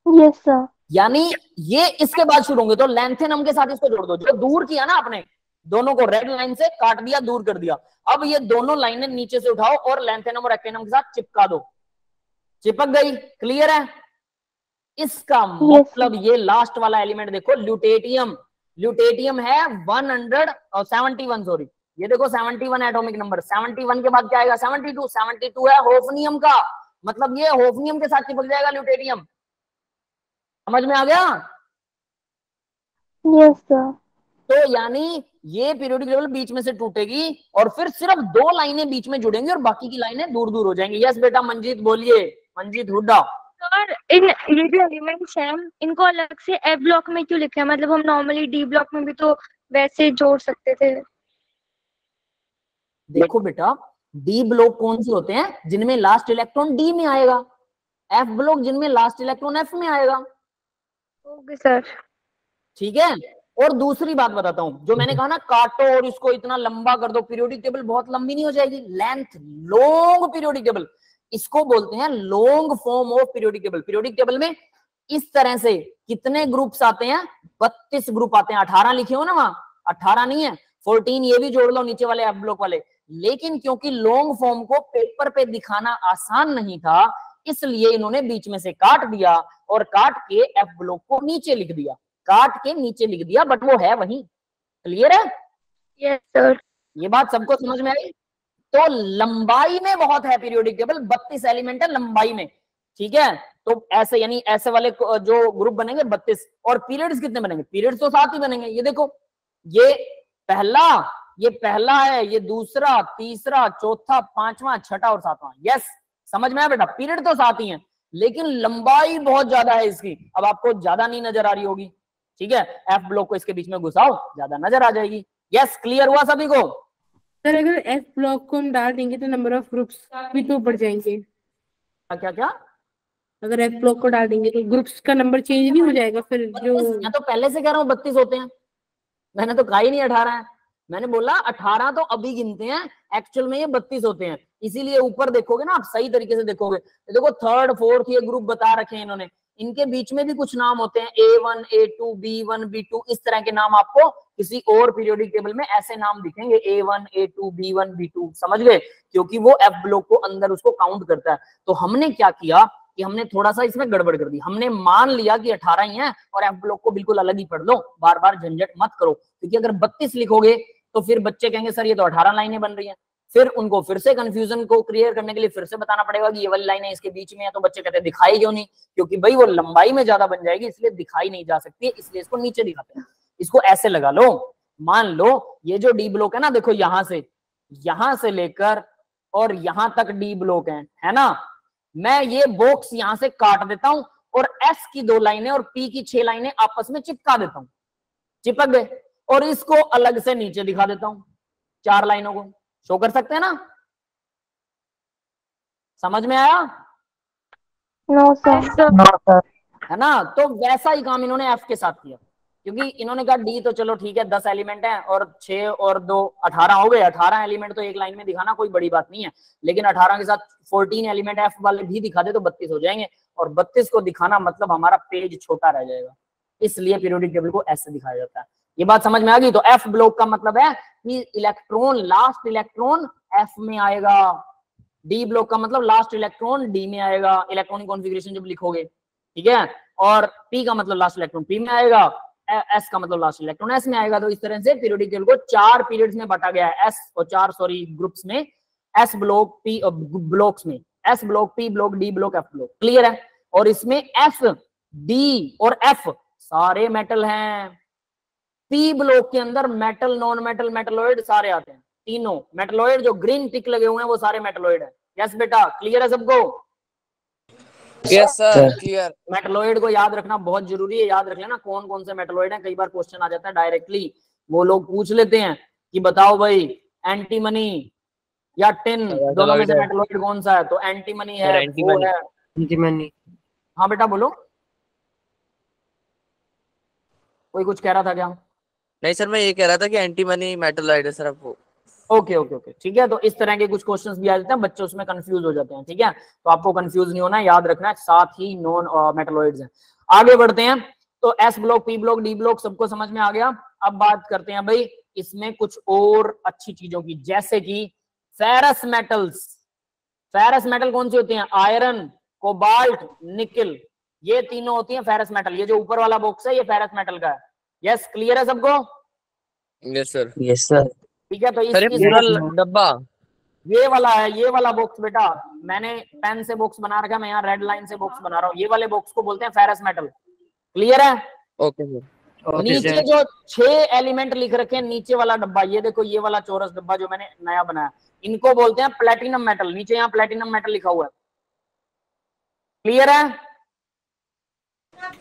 Yes sir. यानी ये इसके बाद शुरू होंगे, तो लैंथेनम के साथ इसको जोड़ दो। जो दूर किया ना आपने, दोनों को रेड लाइन से काट दिया, दूर कर दिया। अब ये दोनों लाइनें नीचे से उठाओ और लैंथेनम और एक्टिनियम के साथ चिपका दो, चिपक गई। क्लियर है? इसका मतलब ये लास्ट वाला एलिमेंट देखो, ल्यूटेटियम। ल्यूटेटियम है 171, सॉरी, ये देखो 71 एटॉमिक नंबर। 71 के बाद क्या आएगा? 72 है होफनियम का, मतलब ये होफनियम के साथ चिपक जाएगा ल्यूटेटियम। समझ में आ गया? Yes sir. तो यानी ये पीरियोडिक टेबल बीच में से टूटेगी और फिर सिर्फ दो लाइनें बीच में जुड़ेंगी और बाकी की लाइनें दूर दूर हो जाएंगी। यस बेटा मंजीत बोलिए, मंजीत हुड्डा। सर इन ये जो एलिमेंट्स हैं इनको अलग से एफ ब्लॉक में क्यों लिखे हैं? मतलब हम नॉर्मली डी ब्लॉक में भी तो वैसे जोड़ सकते थे। देखो बेटा, डी ब्लॉक कौन से होते हैं? जिनमें लास्ट इलेक्ट्रॉन डी में आएगा। एफ ब्लॉक जिनमें लास्ट इलेक्ट्रॉन एफ में आएगा। Okay sir. ठीक है। और दूसरी बात बताता हूं, जो मैंने कहा ना काटो और इसको इतना लंबा कर दो, पीरियोडिक टेबल बहुत लंबी नहीं हो जाएगी। लेंथ, लॉन्ग पीरियोडिक टेबल, इसको बोलते हैं long form of periodic table. Periodic table में इस तरह से कितने ग्रुप्स आते हैं? 32 ग्रुप आते हैं। 18 लिखे हो ना वहां? 18 नहीं है, 14 ये भी जोड़ लो नीचे वाले एफ ब्लॉक वाले। लेकिन क्योंकि लॉन्ग फॉर्म को पेपर पे दिखाना आसान नहीं था, इसलिए इन्होंने बीच में से काट दिया और काट के एफ ब्लॉक को नीचे लिख दिया, काट के नीचे लिख दिया, बट वो है वहीं। क्लियर है? Yes sir. ये बात सबको समझ में आई? तो लंबाई में बहुत है पीरियोडिक टेबल, 32 एलिमेंट है लंबाई में। ठीक है, तो ऐसे यानी ऐसे वाले जो ग्रुप बनेंगे 32, और पीरियड्स कितने बनेंगे? पीरियड्स तो 7 ही बनेंगे। ये देखो, ये पहला है, ये दूसरा, तीसरा, चौथा, पांचवा, छठा और सातवां। यस, समझ में आया बेटा? पीरियड तो 7 ही है, लेकिन लंबाई बहुत ज्यादा है इसकी। अब आपको ज्यादा नहीं नजर आ रही होगी, ठीक है? एफ ब्लॉक को इसके बीच में घुसाओ, ज्यादा नजर आ जाएगी। यस, क्लियर हुआ सभी को? सर अगर एफ ब्लॉक को हम डाल देंगे तो नंबर ऑफ ग्रुप्स भी तो बढ़ जाएंगे। क्या क्या? अगर एफ ब्लॉक को डाल देंगे तो ग्रुप्स का नंबर चेंज नहीं हो जाएगा फिर? जो मैं तो पहले से कह रहा हूँ 32 होते हैं, मैंने तो कहा ही नहीं 18 है। मैंने बोला 18 तो अभी गिनते हैं, एक्चुअल में ये 32 होते हैं। इसीलिए ऊपर देखोगे ना आप, सही तरीके से देखोगे, देखो थर्ड फोर्थ ये ग्रुप बता रखे हैं इन्होंने। इनके बीच में भी कुछ नाम होते हैं, A1, A2, B1, B2, इस तरह के नाम आपको किसी और पीरियोडिक टेबल में ऐसे नाम दिखेंगे, A1, A2, B1, B2। समझ गए? क्योंकि वो एफ ब्लॉक को अंदर उसको काउंट करता है। तो हमने क्या किया कि हमने थोड़ा सा इसमें गड़बड़ कर दी। हमने मान लिया कि 18 ही है और एफ ब्लॉक को बिल्कुल अलग ही पढ़ लो, बार बार झंझट मत करो। क्योंकि अगर 32 लिखोगे तो फिर बच्चे कहेंगे सर ये तो 18 लाइनें बन रही हैं, फिर उनको फिर से कंफ्यूजन को क्लियर करने के लिए फिर से बताना पड़ेगा कि ये वाली लाइन है इसके बीच में है, तो बच्चे कहते हैं दिखाई क्यों नहीं, क्योंकि भाई वो लंबाई में ज्यादा बन जाएगी इसलिए दिखाई नहीं जा सकती, इसलिए इसको नीचे दिखाते हैं। इसको ऐसे लगा लो, मान लो ये जो डी ब्लॉक है ना, देखो यहां से लेकर और यहां तक डी ब्लॉक है ना, मैं ये बॉक्स यहां से काट देता हूं और एस की 2 लाइनें और पी की 6 लाइनें आपस में चिपका देता हूं, चिपक गए, और इसको अलग से नीचे दिखा देता हूं, 4 लाइनों को शो कर सकते हैं ना, समझ में आया? No sir. है ना, तो वैसा ही काम इन्होंने एफ के साथ किया, क्योंकि इन्होंने कहा डी तो चलो ठीक है 10 एलिमेंट है और 6 और 2 18 हो गए, 18 एलिमेंट तो एक लाइन में दिखाना कोई बड़ी बात नहीं है, लेकिन 18 के साथ 14 एलिमेंट एफ वाले भी दिखा दे तो 32 हो जाएंगे, और 32 को दिखाना मतलब हमारा पेज छोटा रह जाएगा, इसलिए पीरियोडिक टेबल को ऐसे दिखाया जाता है। ये बात समझ में आ गई? तो एफ ब्लॉक का मतलब है कि इलेक्ट्रॉन, लास्ट इलेक्ट्रॉन एफ में आएगा, डी ब्लॉक का मतलब लास्ट इलेक्ट्रॉन डी में आएगा, इलेक्ट्रॉनिक कॉन्फ़िगरेशन जब लिखोगे, ठीक है, और पी का मतलब लास्ट इलेक्ट्रॉन पी में आएगा, एस का मतलब लास्ट इलेक्ट्रॉन एस में आएगा। तो इस तरह से पीरियोडिक टेबल को 4 पीरियड्स में बांटा गया है, एस और 4 ग्रुप्स में, एस ब्लॉक पी ब्लॉक्स में, S block P block D block F block, clear है? और इसमें एफ डी और एफ सारे मेटल हैं, पी ब्लॉक के अंदर मेटल नॉन मेटल मेटलॉइड सारे आते हैं, तीनों मेटलॉइड जो ग्रीन टिक लगे हुए हैं वो सारे मेटलॉइड है। यस बेटा, क्लियर है सबको? Yes sir, clear. मेटलॉइड को याद रखना बहुत जरूरी है, याद रख लेना कौन कौन से मेटलॉइड हैं, कई बार क्वेश्चन आ जाता है डायरेक्टली, वो लोग पूछ लेते हैं कि बताओ भाई एंटीमनी या टिन दोनों में से मेटलॉइड कौन सा है, तो एंटीमनी है, वो है एंटीमनी। हाँ बेटा बोलो, कोई कुछ कह रहा था क्या? नहीं सर, मैं ये कह रहा था कि एंटीमनी मेटलॉइड है सर आपको। ओके ओके ओके, ठीक है, तो इस तरह के कुछ क्वेश्चंस भी आ जाते हैं, बच्चे उसमें कंफ्यूज हो जाते हैं, ठीक है, तो आपको कंफ्यूज नहीं होना है, याद रखना है, साथ ही नॉन मेटलॉइड्स हैं। आगे बढ़ते हैं, तो S block P block D block सबको समझ में आ गया। अब बात करते हैं भाई इसमें कुछ और अच्छी चीजों की, जैसे कि फेरस मेटल्स। फेरस मेटल कौन सी होती हैं? आयरन, कोबाल्ट, निकल, ये तीनों होती हैं फेरस मेटल। ये जो ऊपर वाला बॉक्स है ये फेरस मेटल का है। यस, क्लियर है सबको? Yes sir. Yes sir. ठीक है, तो सर ये पूरा डब्बा, ये वाला है, ये वाला बॉक्स बेटा, मैंने पेन से बॉक्स बना रखा है, मैं यहाँ रेड लाइन से बॉक्स बना रहा हूँ, ये वाले बॉक्स को बोलते हैं फेरस मेटल। क्लियर है? Okay sir. नीचे जो 6 एलिमेंट लिख रखे हैं, नीचे वाला डब्बा, ये देखो ये वाला चौरस डब्बा जो मैंने नया बनाया, इनको बोलते हैं प्लेटिनम मेटल। नीचे यहाँ प्लेटिनम मेटल लिखा हुआ है, क्लियर है?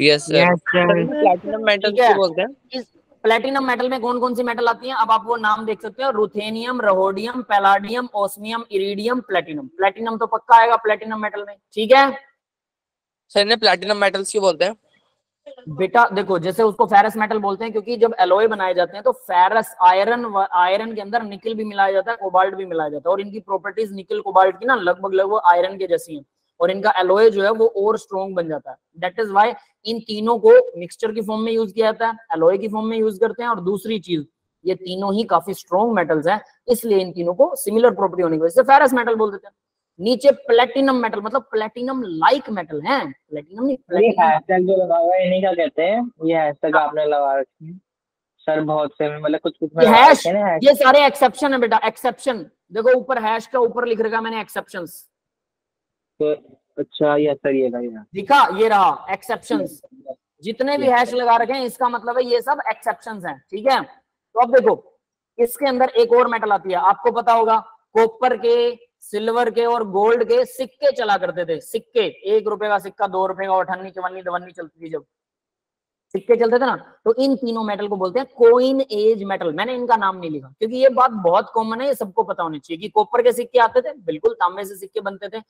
Yes sir. प्लैटिनम मेटल ठीक है, बोलते हैं। इस प्लेटिनम मेटल में कौन कौन सी मेटल आती हैं? अब आप वो नाम देख सकते हो, ruthenium, rhodium, palladium, osmium, iridium, platinum. Platinum तो पक्का आएगा प्लेटिनम मेटल में, ठीक है सर इन्हें प्लैटिनम मेटल्स क्यों बोलते हैं? बेटा? देखो, जैसे उसको फेरस मेटल बोलते हैं क्योंकि जब एलॉय बनाए जाते हैं तो फेरस, आयरन के अंदर निकल भी मिलाया जाता है, कोबाल्ट भी मिलाया जाता है, और इनकी प्रॉपर्टीज निकल कोबाल्ट की ना लगभग आयरन के जैसी हैं, और इनका एलॉय जो है वो और स्ट्रॉन्ग बन जाता है। दैट इज व्हाई इन तीनों को मिक्सचर की फॉर्म में यूज किया जाता है, एलॉय की फॉर्म में यूज करते हैं। और दूसरी चीज, ये तीनों ही काफी स्ट्रॉन्ग मेटल्स हैं, इसलिए इन तीनों को सिमिलर प्रॉपर्टी होने की वजह से फेरस मेटल बोल देते हैं। नीचे प्लेटिनम मेटल मतलब प्लेटिनम लाइक मेटल है, प्लेटिनम नहीं, ये हैशटैग जो लगा हुआ है इन्हीं का कहते हैं, ये हैशटैग आपने लगा रखे हैं सर, बहुत से मतलब कुछ में लगा हैश, रखे हैं। ये सारे एक्सेप्शन है बेटा, एक्सेप्शन। देखो ऊपर हैश का ऊपर लिख रखा मैंने एक्सेप्शंस, तो अच्छा ये सर, ये लगा दिखा, ये रहा एक्सेप्शंस। जितने भी हैश लगा रखे हैं इसका मतलब है ये सब एक्सेप्शंस हैं, ठीक है। तो अब देखो इसके अंदर एक और मेटल आती है, आपको पता होगा, कॉपर के, सिल्वर के और गोल्ड के सिक्के चला करते थे। सिक्के, 1 रुपए का सिक्का, 2 रुपए का, अठन्नी चवन्नी दवन्नी चलती थी जब सिक्के चलते थे ना, तो इन तीनों मेटल को बोलते हैं कोइन एज मेटल। मैंने इनका नाम नहीं लिखा क्योंकि ये बात बहुत कॉमन है, ये सबको पता होनी चाहिए कि कॉपर के सिक्के आते थे, बिल्कुल तांबे से सिक्के बनते थे,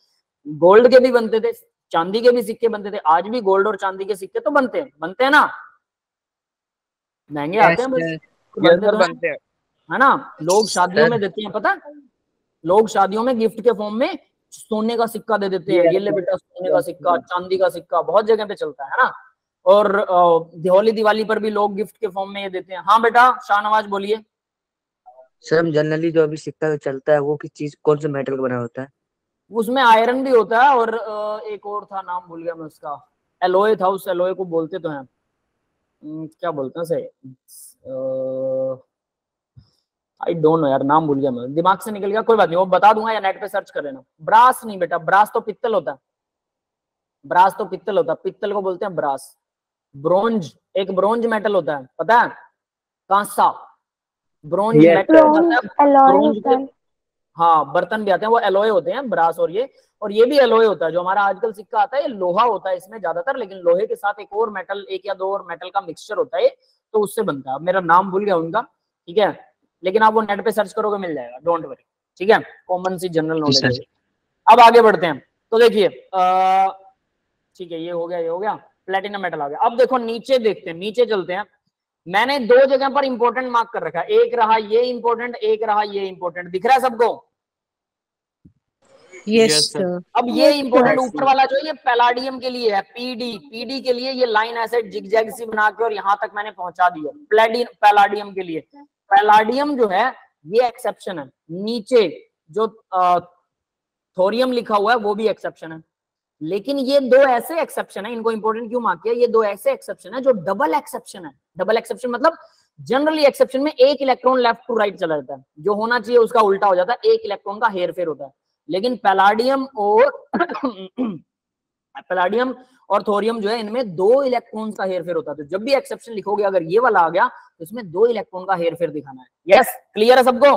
गोल्ड के भी बनते थे, चांदी के भी सिक्के बनते थे। आज भी गोल्ड और चांदी के सिक्के तो बनते हैं ना, महंगे आते हैं बस, बनते हैं, है ना। लोग शादियों में देते हैं, पता, लोग शादियों में गिफ्ट के फॉर्म में सोने का सिक्का दे देते हैं, ये ले बेटा सोने का सिक्का, चांदी का सिक्का, बहुत जगह पे चलता है ना। और होली दिवाली पर भी लोग गिफ्ट के फॉर्म में ये देते हैं। हाँ बेटा शाहनवाज बोलिए। सर जनरली जो अभी सिक्का चलता है वो किस चीज, कौन से मेटल का बना होता है? उसमें आयरन भी होता है और एक और था, नाम भूल गया मैं उसका, एलोय था, उस एलोय को बोलते तो हैं, क्या बोलते हैं से, आई डोंट नो यार, नाम भूल गया मैं, दिमाग से निकल गया, कोई बात नहीं, वो बता दूंगा या नेट पे सर्च कर लेना। ब्रास नहीं बेटा, ब्रास तो पित्तल होता है, ब्रास तो पित्तल होता है, पित्तल को बोलते हैं ब्रास। ब्रोंज, एक ब्रोंज मेटल होता है, पता है, कांसा, bronze Yes, metal bronze alloy bronze होता है। हाँ बर्तन भी आते हैं वो एलोय होते हैं, ब्रास और ये भी एलोय होता है। जो हमारा आजकल सिक्का आता है ये लोहा होता है इसमें ज्यादातर, लेकिन लोहे के साथ एक और मेटल, एक या दो और मेटल का मिक्सचर होता है, तो उससे बनता है। अब मेरा नाम भूल गया उनका, ठीक है, लेकिन आप वो नेट पे सर्च करोगे मिल जाएगा, डोंट वरी, ठीक है, कॉमन सी जनरल नॉलेज है। अब आगे बढ़ते हैं, तो देखिए ठीक है, ये हो गया, ये हो गया, प्लेटिनम मेटल आ गया। अब देखो नीचे देखते हैं, नीचे चलते हैं। मैंने दो जगह पर इंपॉर्टेंट मार्क कर रखा है, एक रहा ये इंपॉर्टेंट, एक रहा ये इंपॉर्टेंट, दिख रहा है सबको? Yes Yes, sir. सर। अब ये इंपॉर्टेंट ऊपर वाला जो है ये पैलाडियम के लिए है, पीडी के लिए ये लाइन ऐसे जिगजैग सी बना के और यहां तक मैंने पहुंचा दिया पैलाडियम के लिए। पैलाडियम जो है ये एक्सेप्शन है, नीचे जो थोरियम लिखा हुआ है वो भी एक्सेप्शन है, लेकिन ये दो ऐसे एक्सेप्शन है, इनको इंपॉर्टेंट क्यों मार्क किया, ये दो ऐसे एक्सेप्शन है जो डबल एक्सेप्शन है। डबल एक्सेप्शन मतलब जनरली एक्सेप्शन में एक इलेक्ट्रॉन लेफ्ट टू राइट चला जाता है, जो होना चाहिए उसका उल्टा हो जाता है, एक इलेक्ट्रॉन का हेर फेर होता है। लेकिन पैलाडियम और थोरियम जो है इनमें दो इलेक्ट्रॉन्स का हेर फेर होता है। तो जब भी एक्सेप्शन लिखोगे अगर ये वाला आ गया तो इसमें दो इलेक्ट्रॉन का हेर फेर दिखाना है। यस, क्लियर है सबको?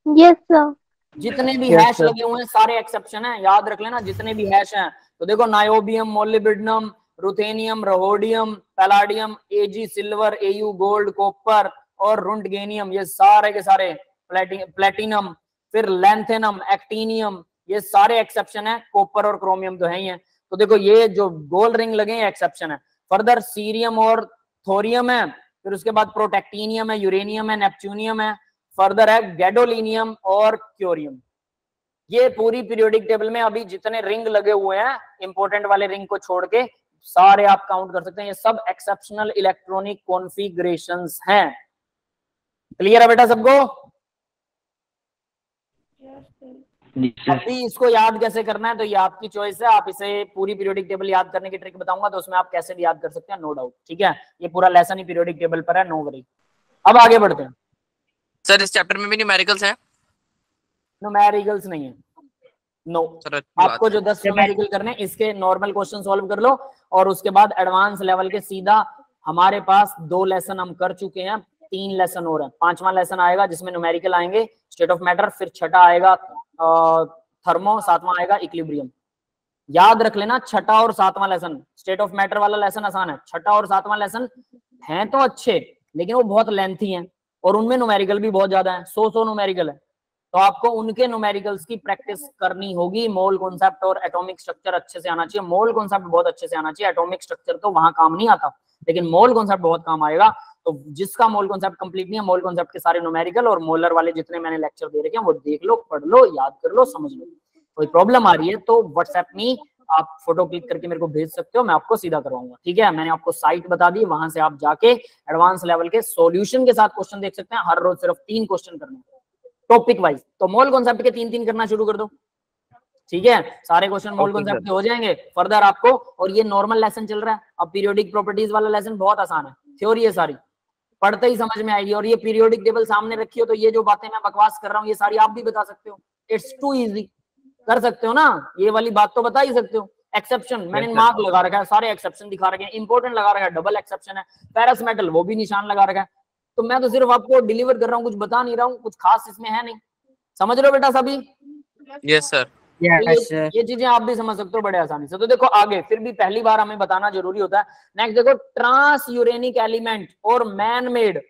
Yes sir. जितने भी Yes, हैश sir. लगे हुए हैं सारे एक्सेप्शन है, याद रख लेना जितने भी हैश हैं। तो देखो niobium, molybdenum, ruthenium, rhodium, palladium, AG silver, AU gold, copper और रुंटगेनियम, ये सारे के सारे, प्लेटिनम, फिर लैंथेनम, एक्टिनियम, ये सारे एक्सेप्शन है। कॉपर और क्रोमियम तो है ही है। तो देखो ये जो गोल रिंग लगे हैं एक्सेप्शन है। फर्दर सीरियम और थोरियम है, फिर उसके बाद प्रोटेक्टिनियम है, यूरेनियम है, नेपच्यूनियम है, फर्दर है गैडोलिनियम और क्योरियम। ये पूरी पीरियोडिक टेबल में अभी जितने रिंग लगे हुए हैं इंपॉर्टेंट वाले रिंग को छोड़ के सारे आप काउंट कर सकते हैं, ये सब एक्सेप्शनल इलेक्ट्रॉनिक कॉन्फ़िगरेशंस हैं। क्लियर है बेटा सबको? अभी इसको याद कैसे करना है तो ये आपकी चॉइस है, आप इसे पूरी पीरियोडिक टेबल याद करने की ट्रिक बताऊंगा तो उसमें आप कैसे भी याद कर सकते हैं, नो डाउट, ठीक है। ये पूरा लेसन ही पीरियोडिक टेबल पर है, नो वरी। अब आगे बढ़ते हैं। सर इस चैप्टर में भी न्यूमेरिकल्स हैं? न्यूमेरिकल्स नहीं है, नो। सर अच्छी बात आपको है। जो 10 न्यूमेरिकल करने इसके नॉर्मल क्वेश्चन सॉल्व कर लो और उसके बाद एडवांस लेवल के सीधा हमारे पास 2 लेसन हम कर चुके हैं, 3 लेसन और है, 5वां लेसन आएगा जिसमें न्यूमेरिकल आएंगे, स्टेट ऑफ मैटर, फिर 6ठा आएगा थर्मो, 7वां आएगा इक्विलिब्रियम। याद रख लेना 6ठा और 7वां लेसन, स्टेट ऑफ मैटर वाला लेसन आसान है, 6ठा और 7वां लेसन हैं तो अच्छे लेकिन वो बहुत लेंथी हैं और उनमें न्यूमेरिकल भी बहुत ज्यादा है, 100 न्यूमेरिकल है। तो आपको उनके न्यूमेरिकल्स की प्रैक्टिस करनी होगी। मोल कॉन्सेप्ट और एटॉमिक स्ट्रक्चर अच्छे से आना चाहिए, मोल कॉन्सेप्ट बहुत अच्छे से आना चाहिए, एटॉमिक स्ट्रक्चर तो वहां काम नहीं आता लेकिन मोल कॉन्सेप्ट बहुत काम आएगा। तो जिसका मोल कॉन्सेप्ट कंप्लीट नहीं है, मोल कॉन्सेप्ट के सारे न्यूमेरिकल और मोलर वाले जितने मैंने लेक्चर दे रखे हैं वो देख लो, पढ़ लो, याद कर लो, समझ लो। कोई प्रॉब्लम आ रही है तो व्हाट्सएप में आप फोटो क्लिक करके मेरे को भेज सकते हो, मैं आपको सीधा करवाऊंगा, ठीक है। मैंने आपको साइट बता दी, वहां से आप जाके एडवांस लेवल के सॉल्यूशन के साथ क्वेश्चन देख सकते हैं। हर रोज सिर्फ 3 क्वेश्चन करने टॉपिक वाइज। तो मोल कॉन्सेप्ट के 3-3 करना शुरू कर दो, ठीक है। सारे क्वेश्चन मोल कॉन्सेप्ट के हो जाएंगे। फर्दर आपको, और ये नॉर्मल लेसन चल रहा है, अब पीरियोडिक प्रॉपर्टीज वाला लेसन बहुत आसान है, थ्योरी है सारी, पढ़ते ही समझ में आएगी। और ये पीरियोडिक टेबल सामने रखी हो तो ये जो बातें मैं बकवास कर रहा हूँ ये सारी आप भी बता सकते हो, इट्स टू इजी, कर सकते हो ना, ये वाली बात तो बता ही सकते हो। एक्सेप्शन मैंने मार्क लगा रखा है, सारे एक्सेप्शन दिखा रखे हैं, इंपॉर्टेंट लगा रखा है, डबल एक्सेप्शन है, पैरस मेटल वो भी निशान लगा रखा है। तो मैं तो सिर्फ आपको डिलीवर कर रहा हूँ, कुछ बता नहीं रहा हूँ, कुछ खास इसमें है नहीं। समझ रहे हो बेटा सभी? Yes sir. ये चीजें आप भी समझ सकते हो बड़े आसानी से। तो देखो आगे, फिर भी पहली बार हमें बताना जरूरी होता है। नेक्स्ट देखो, ट्रांस यूरेनिक एलिमेंट और मैन मेड,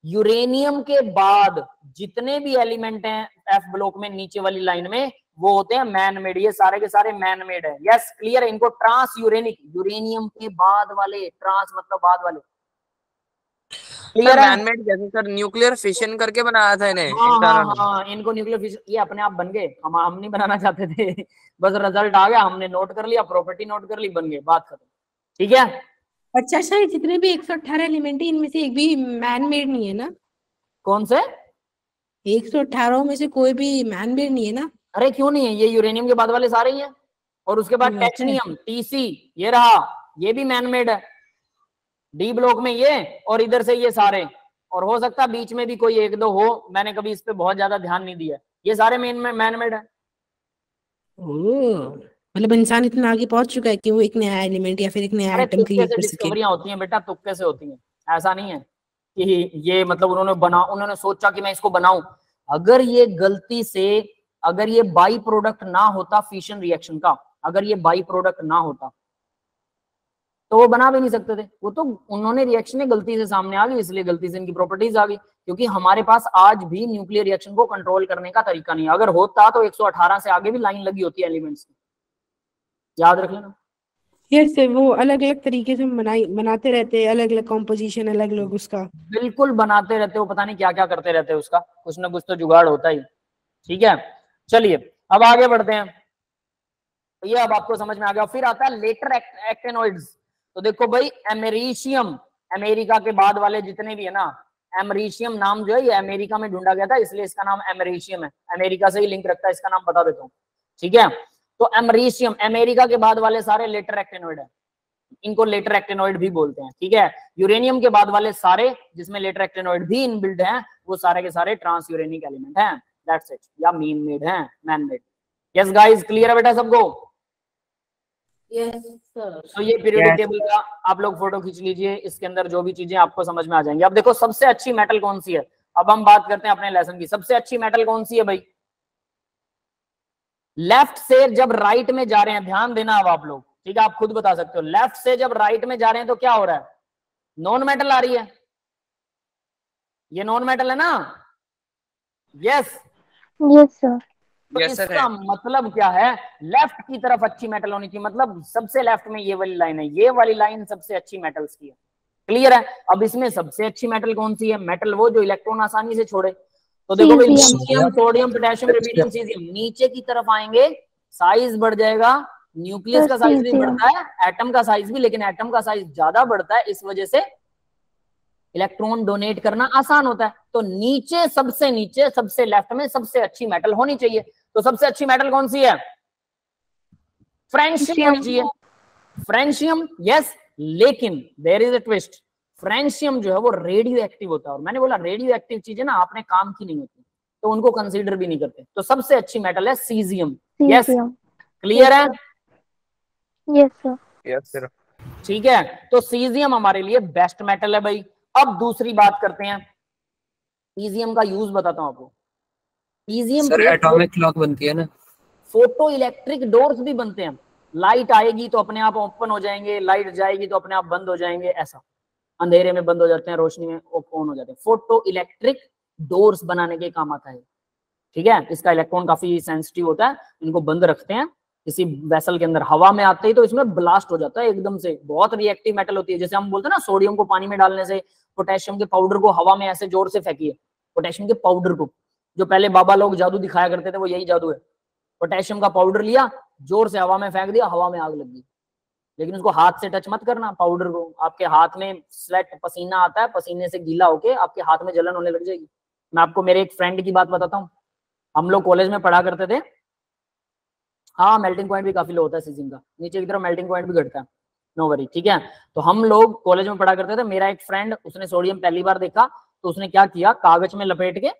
यूरेनियम के बाद जितने भी एलिमेंट हैं एफ ब्लॉक में नीचे वाली लाइन में वो होते हैं मैन मेड, ये सारे के सारे मैन मेड है। यस, क्लियर है? इनको ट्रांस यूरेनिक, यूरेनियम के बाद वाले, ट्रांस मतलब बाद वाले, क्लियर है? मैन मेड जैसे सर न्यूक्लियर फिशन करके बनाया था इन्हें। हाँ, इनको न्यूक्लियर फिशन, ये अपने आप बन गए, हम नहीं बनाना चाहते थे, बस रिजल्ट आ गया, हमने नोट कर लिया, प्रॉपर्टी नोट कर ली, बन गए, बात खत्म, ठीक है। अच्छा सर, जितने भी 118 एलिमेंट है इनमें से एक भी मैन मेड नहीं है ना? कौन से? 118 में से कोई भी मैन मेड नहीं है ना? अरे क्यों नहीं है, ये यूरेनियम के बाद वाले सारे ही हैं। और उसके बाद टेचनियम, टीसी, ये रहा, ये भी मैन मेड है, डी ब्लॉक में ये, और इधर से ये सारे, और हो सकता है बीच में भी कोई एक दो हो, मैंने कभी इस पे बहुत ज्यादा ध्यान नहीं दिया। ये सारे मैन मेड है। मतलब इंसान इतना आगे पहुंच चुका है कि वो एक नया एलिमेंट या फिर एक नया अरे एटम तुक्के क्रिएट से कर सके। डिस्कवरियां होती हैं बेटा, तुक्के से होती हैं, ऐसा नहीं है कि ये मतलब उन्होंने सोचा कि मैं इसको बनाऊं। अगर ये गलती से, अगर ये बाई प्रोडक्ट ना होता फिशन रिएक्शन का, अगर ये बाई प्रोडक्ट ना होता तो वो बना भी नहीं सकते थे। वो तो उन्होंने रिएक्शन गलती से सामने आ गई, इसलिए गलती से इनकी प्रॉपर्टीज आ गई। क्योंकि हमारे पास आज भी न्यूक्लियर रिएक्शन को कंट्रोल करने का तरीका नहीं है। अगर होता तो 118 से आगे भी लाइन लगी होती है एलिमेंट्स की, याद रख लेना। यस, वो अलग अलग तरीके से बनाते रहते हैं, अलग अलग कॉम्पोजिशन, अलग अलग उसका। बिल्कुल बनाते रहते हो, पता नहीं क्या क्या करते रहते हैं, उसका कुछ ना कुछ तो जुगाड़ होता ही। ठीक है, चलिए अब आगे बढ़ते हैं। तो ये अब आपको समझ में आ गया। फिर आता है लेटर एक्टेनॉइड्स। तो देखो भाई, अमेरिशियम, अमेरिका के बाद वाले जितने भी है ना, अमेरिशियम नाम जो है ये अमेरिका में ढूंढा गया था, इसलिए इसका नाम अमेरिशियम है। अमेरिका से ही लिंक रखता है, इसका नाम बता देता हूँ। ठीक है, तो अमेरिशियम, अमेरिका के बाद वाले सारे लेटर एक्टेनॉइड है, इनको लेटर एक्टेनॉइड भी बोलते हैं। ठीक है, यूरेनियम के बाद वाले सारे जिसमें लेटर एक्टेनॉइड भी इनबिल्ड हैं, वो सारे के सारे ट्रांस यूरेनिक एलिमेंट हैं, दैट्स इट, या मीन मेड हैं, man made. Yes guys, clear है बेटा सबको? तो ये पीरियोडिक टेबल का आप लोग फोटो खींच लीजिए, इसके अंदर जो भी चीजें आपको समझ में आ जाएंगी। अब देखो सबसे अच्छी मेटल कौन सी है, अब हम बात करते हैं अपने लेसन की। सबसे अच्छी मेटल कौन सी है भाई? लेफ्ट से जब राइट में जा रहे हैं, ध्यान देना अब आप लोग, ठीक है, आप खुद बता सकते हो। लेफ्ट से जब राइट में जा रहे हैं तो क्या हो रहा है? नॉन मेटल आ रही है, ये नॉन मेटल है ना? Yes yes sir. तो Yes, sir, इसका है। मतलब क्या है? लेफ्ट की तरफ अच्छी मेटल होनी चाहिए, मतलब सबसे लेफ्ट में ये वाली लाइन है, ये वाली लाइन सबसे अच्छी मेटल्स की है। क्लियर है? अब इसमें सबसे अच्छी मेटल कौन सी है? मेटल वो जो इलेक्ट्रॉन आसानी से छोड़े। तो देखो भाई, lithium, sodium, potassium, rubidium, caesium, नीचे की तरफ आएंगे साइज बढ़ जाएगा, न्यूक्लियस का साइज भी बढ़ता है, एटम का साइज भी, लेकिन एटम का साइज ज्यादा बढ़ता है, इस वजह से इलेक्ट्रॉन डोनेट करना आसान होता है। तो नीचे सबसे लेफ्ट में सबसे अच्छी मेटल होनी चाहिए। तो सबसे अच्छी मेटल कौन सी है? फ्रेंशियम होनी चाहिए, फ्रेंशियम। यस, लेकिन there is a twist, francium जो है वो रेडियो एक्टिव होता है, और मैंने बोला रेडियो एक्टिव चीजें ना अपने काम की नहीं होती, तो उनको कंसीडर भी नहीं करते। तो सबसे अच्छी मेटल है सीजियम। यस, क्लियर है? Yes sir. Yes sir. ठीक है, तो सीजियम हमारे लिए बेस्ट मेटल है भाई। अब दूसरी बात करते हैं, सीजियम का यूज बताता हूं आपको। सीजियम सर एटॉमिक क्लॉक बनती है ना? फोटो इलेक्ट्रिक डोर्स भी बनते हैं, लाइट आएगी तो अपने आप ओपन हो जाएंगे, लाइट जाएगी तो अपने आप बंद हो जाएंगे, ऐसा अंधेरे में बंद हो जाते हैं, रोशनी में ऑन हो जाते हैं। फोटो इलेक्ट्रिक डोर्स बनाने के काम आता है। ठीक है, इसका इलेक्ट्रॉन काफी सेंसिटिव होता है, इनको बंद रखते हैं किसी वेसल के अंदर, हवा में आते ही तो इसमें ब्लास्ट हो जाता है एकदम से। बहुत रिएक्टिव मेटल होती है, जैसे हम बोलते हैं ना सोडियम को पानी में डालने से, पोटेशियम के पाउडर को हवा में ऐसे जोर से फेंकिए, पोटेशियम के पाउडर को, जो पहले बाबा लोग जादू दिखाया करते थे वो यही जादू है। पोटेशियम का पाउडर लिया, जोर से हवा में फेंक दिया, हवा में आग लग गई। लेकिन उसको हाथ से टच मत करना पाउडर को, आपके हाथ में स्वेट, पसीना आता है, पसीने से गीला होके आपके हाथ में जलन होने लग जाएगी। मैं आपको मेरे एक फ्रेंड की बात बताता हूँ, हम लोग कॉलेज में पढ़ा करते थे। हाँ, मेल्टिंग पॉइंट भी काफी लो होता है सीजियम का, नीचे की तरफ मेल्टिंग पॉइंट भी घटता है, नो वरी। ठीक है, तो हम लोग कॉलेज में पढ़ा करते थे। मेरा एक फ्रेंड, उसने सोडियम पहली बार देखा तो उसने क्या किया, कागज में लपेट के,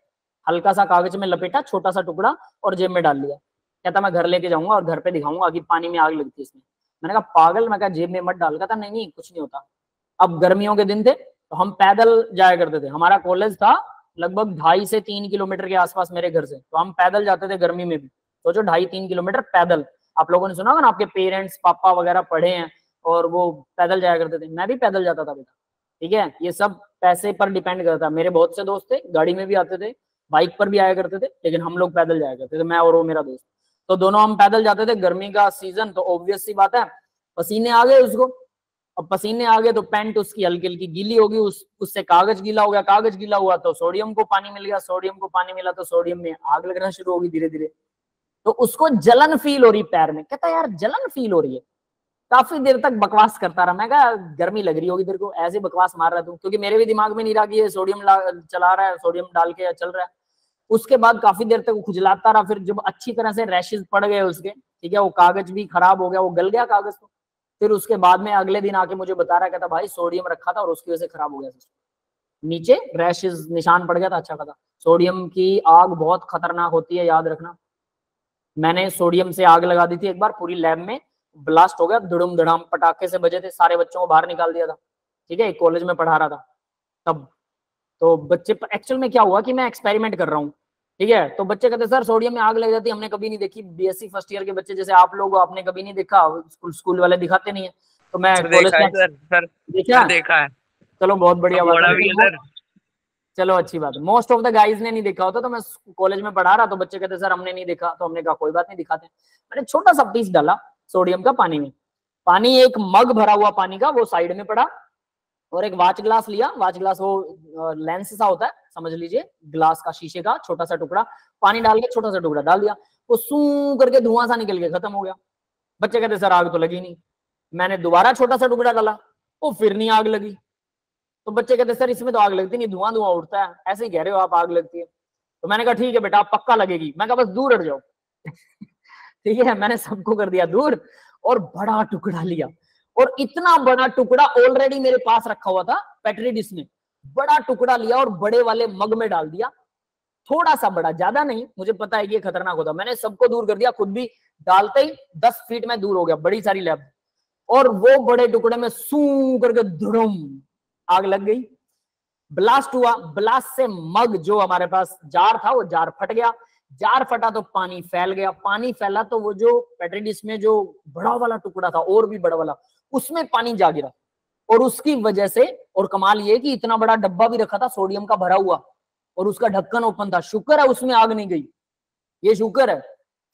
हल्का सा कागज में लपेटा, छोटा सा टुकड़ा, और जेब में डाल लिया। कहता मैं घर लेके जाऊंगा और घर पे दिखाऊंगा कि पानी में आग लगती है इसमें। मैंने कहा पागल, मैं कहा जेब में मत डाल। कहता नहीं नहीं कुछ नहीं होता। अब गर्मियों के दिन थे तो हम पैदल जाया करते थे, हमारा कॉलेज था लगभग 2.5 से 3 किलोमीटर के आसपास मेरे घर से, तो हम पैदल जाते थे गर्मी में भी। सोचो 2.5-3 किलोमीटर पैदल। आप लोगों ने सुना होगा ना, आपके पेरेंट्स पापा वगैरह पढ़े हैं और वो पैदल जाया करते थे, मैं भी पैदल जाता था बेटा। ठीक है, ये सब पैसे पर डिपेंड करता है। मेरे बहुत से दोस्त थे, गाड़ी में भी आते थे, बाइक पर भी आया करते थे, लेकिन हम लोग पैदल जाया करते थे, मैं और वो मेरा दोस्त। तो दोनों हम पैदल जाते थे। गर्मी का सीजन तो ऑब्वियस सी बात है, पसीने आ गए उसको। अब पसीने आ गए तो पैंट उसकी हल्की हल्की गीली होगी, उससे कागज गीला हो गया, कागज गीला हुआ तो सोडियम को पानी मिल गया, सोडियम को पानी मिला तो सोडियम में आग लगना शुरू होगी धीरे धीरे। तो उसको जलन फील हो रही पैर में। कहता यार जलन फील हो रही है। काफी देर तक बकवास करता रहा। मैं कहा गर्मी लग रही होगी तेरे को, ऐसे बकवास मार रहा तू, क्योंकि मेरे भी दिमाग में नहीं रहा कि ये सोडियम चला रहा है, सोडियम डाल के चल रहा है। उसके बाद काफी देर तक वो खुजलाता रहा, फिर जब अच्छी तरह से रैशेज पड़ गए उसके, ठीक है, वो कागज भी खराब हो गया, वो गल गया कागज तो। फिर उसके बाद में अगले दिन आके मुझे बता रहा, कहता भाई सोडियम रखा था और उसकी वजह से खराब हो गया। नीचे रैशेस निशान पड़ गया था अच्छा खासा। सोडियम की आग बहुत खतरनाक होती है, याद रखना। मैंने सोडियम से आग लगा दी थी एक बार, पूरी लैब में ब्लास्ट हो गया, धुड़ुम धड़ाम पटाखे से बजे थे, सारे बच्चों को बाहर निकाल दिया था। ठीक है, कॉलेज में पढ़ा रहा था तब। तो बच्चे, एक्चुअल में क्या हुआ कि मैं एक्सपेरिमेंट कर रहा हूँ, ठीक है, तो बच्चे कहते सर सोडियम में आग लग जाती है, हमने कभी नहीं देखी। बीएससी फर्स्ट ईयर के बच्चे जैसे आप लोग, आपने कभी नहीं देखा, स्कूल वाले दिखाते नहीं है। तो मैं कॉलेज में देखा है। चलो बहुत बढ़िया बात है, सर। चलो अच्छी बात है। मोस्ट ऑफ द गाइज ने नहीं देखा होता। तो मैं कॉलेज में पढ़ा रहा, तो बच्चे कहते सर हमने नहीं देखा। तो हमने कहा कोई बात नहीं, दिखाते हैं। मैंने छोटा सा पीस डाला सोडियम का पानी में, पानी एक मग भरा हुआ पानी का वो साइड में पड़ा, और एक वाच ग्लास लिया। वाच ग्लास वो लेंस सा होता है, समझ लीजिए, ग्लास का, शीशे का छोटा सा टुकड़ा, पानी डाल के छोटा सा टुकड़ा डाल दिया, वो सू करके धुआं सा निकल के खत्म हो गया। बच्चे कहते सर आग तो लगी नहीं। मैंने दोबारा छोटा सा टुकड़ा डाला, वो फिर नहीं आग लगी। तो बच्चे कहते सर इसमें तो आग लगती नहीं, धुआं धुआं उठता है, ऐसे ही कह रहे हो आप आग लगती है। तो मैंने कहा ठीक है बेटा, आप पक्का लगेगी। मैं कहा बस दूर हट जाओ। ठीक है, मैंने सबको कर दिया दूर, और बड़ा टुकड़ा लिया, और इतना बड़ा टुकड़ा ऑलरेडी मेरे पास रखा हुआ था पेट्री डिश में, बड़ा टुकड़ा लिया और बड़े वाले मग में डाल दिया। थोड़ा सा बड़ा, ज्यादा नहीं, मुझे पता है कि ये खतरनाक होता। मैंने सबको दूर कर दिया, खुद भी डालते ही 10 फीट में दूर हो गया, बड़ी सारी लैब। और वो बड़े टुकड़े में सू करके धुड़ुम आग लग गई, ब्लास्ट हुआ। ब्लास्ट से मग, जो हमारे पास जार था, वो जार फट गया। जार फटा तो पानी फैल गया, पानी फैला तो वो जो पेट्री डिश में जो बड़ा वाला टुकड़ा था, और भी बड़ा वाला, उसमें पानी जा गिरा। और उसकी वजह से, और कमाल ये कि इतना बड़ा डब्बा भी रखा था सोडियम का भरा हुआ, और उसका ढक्कन ओपन था। शुक्र है उसमें आग नहीं गई, ये शुक्र है।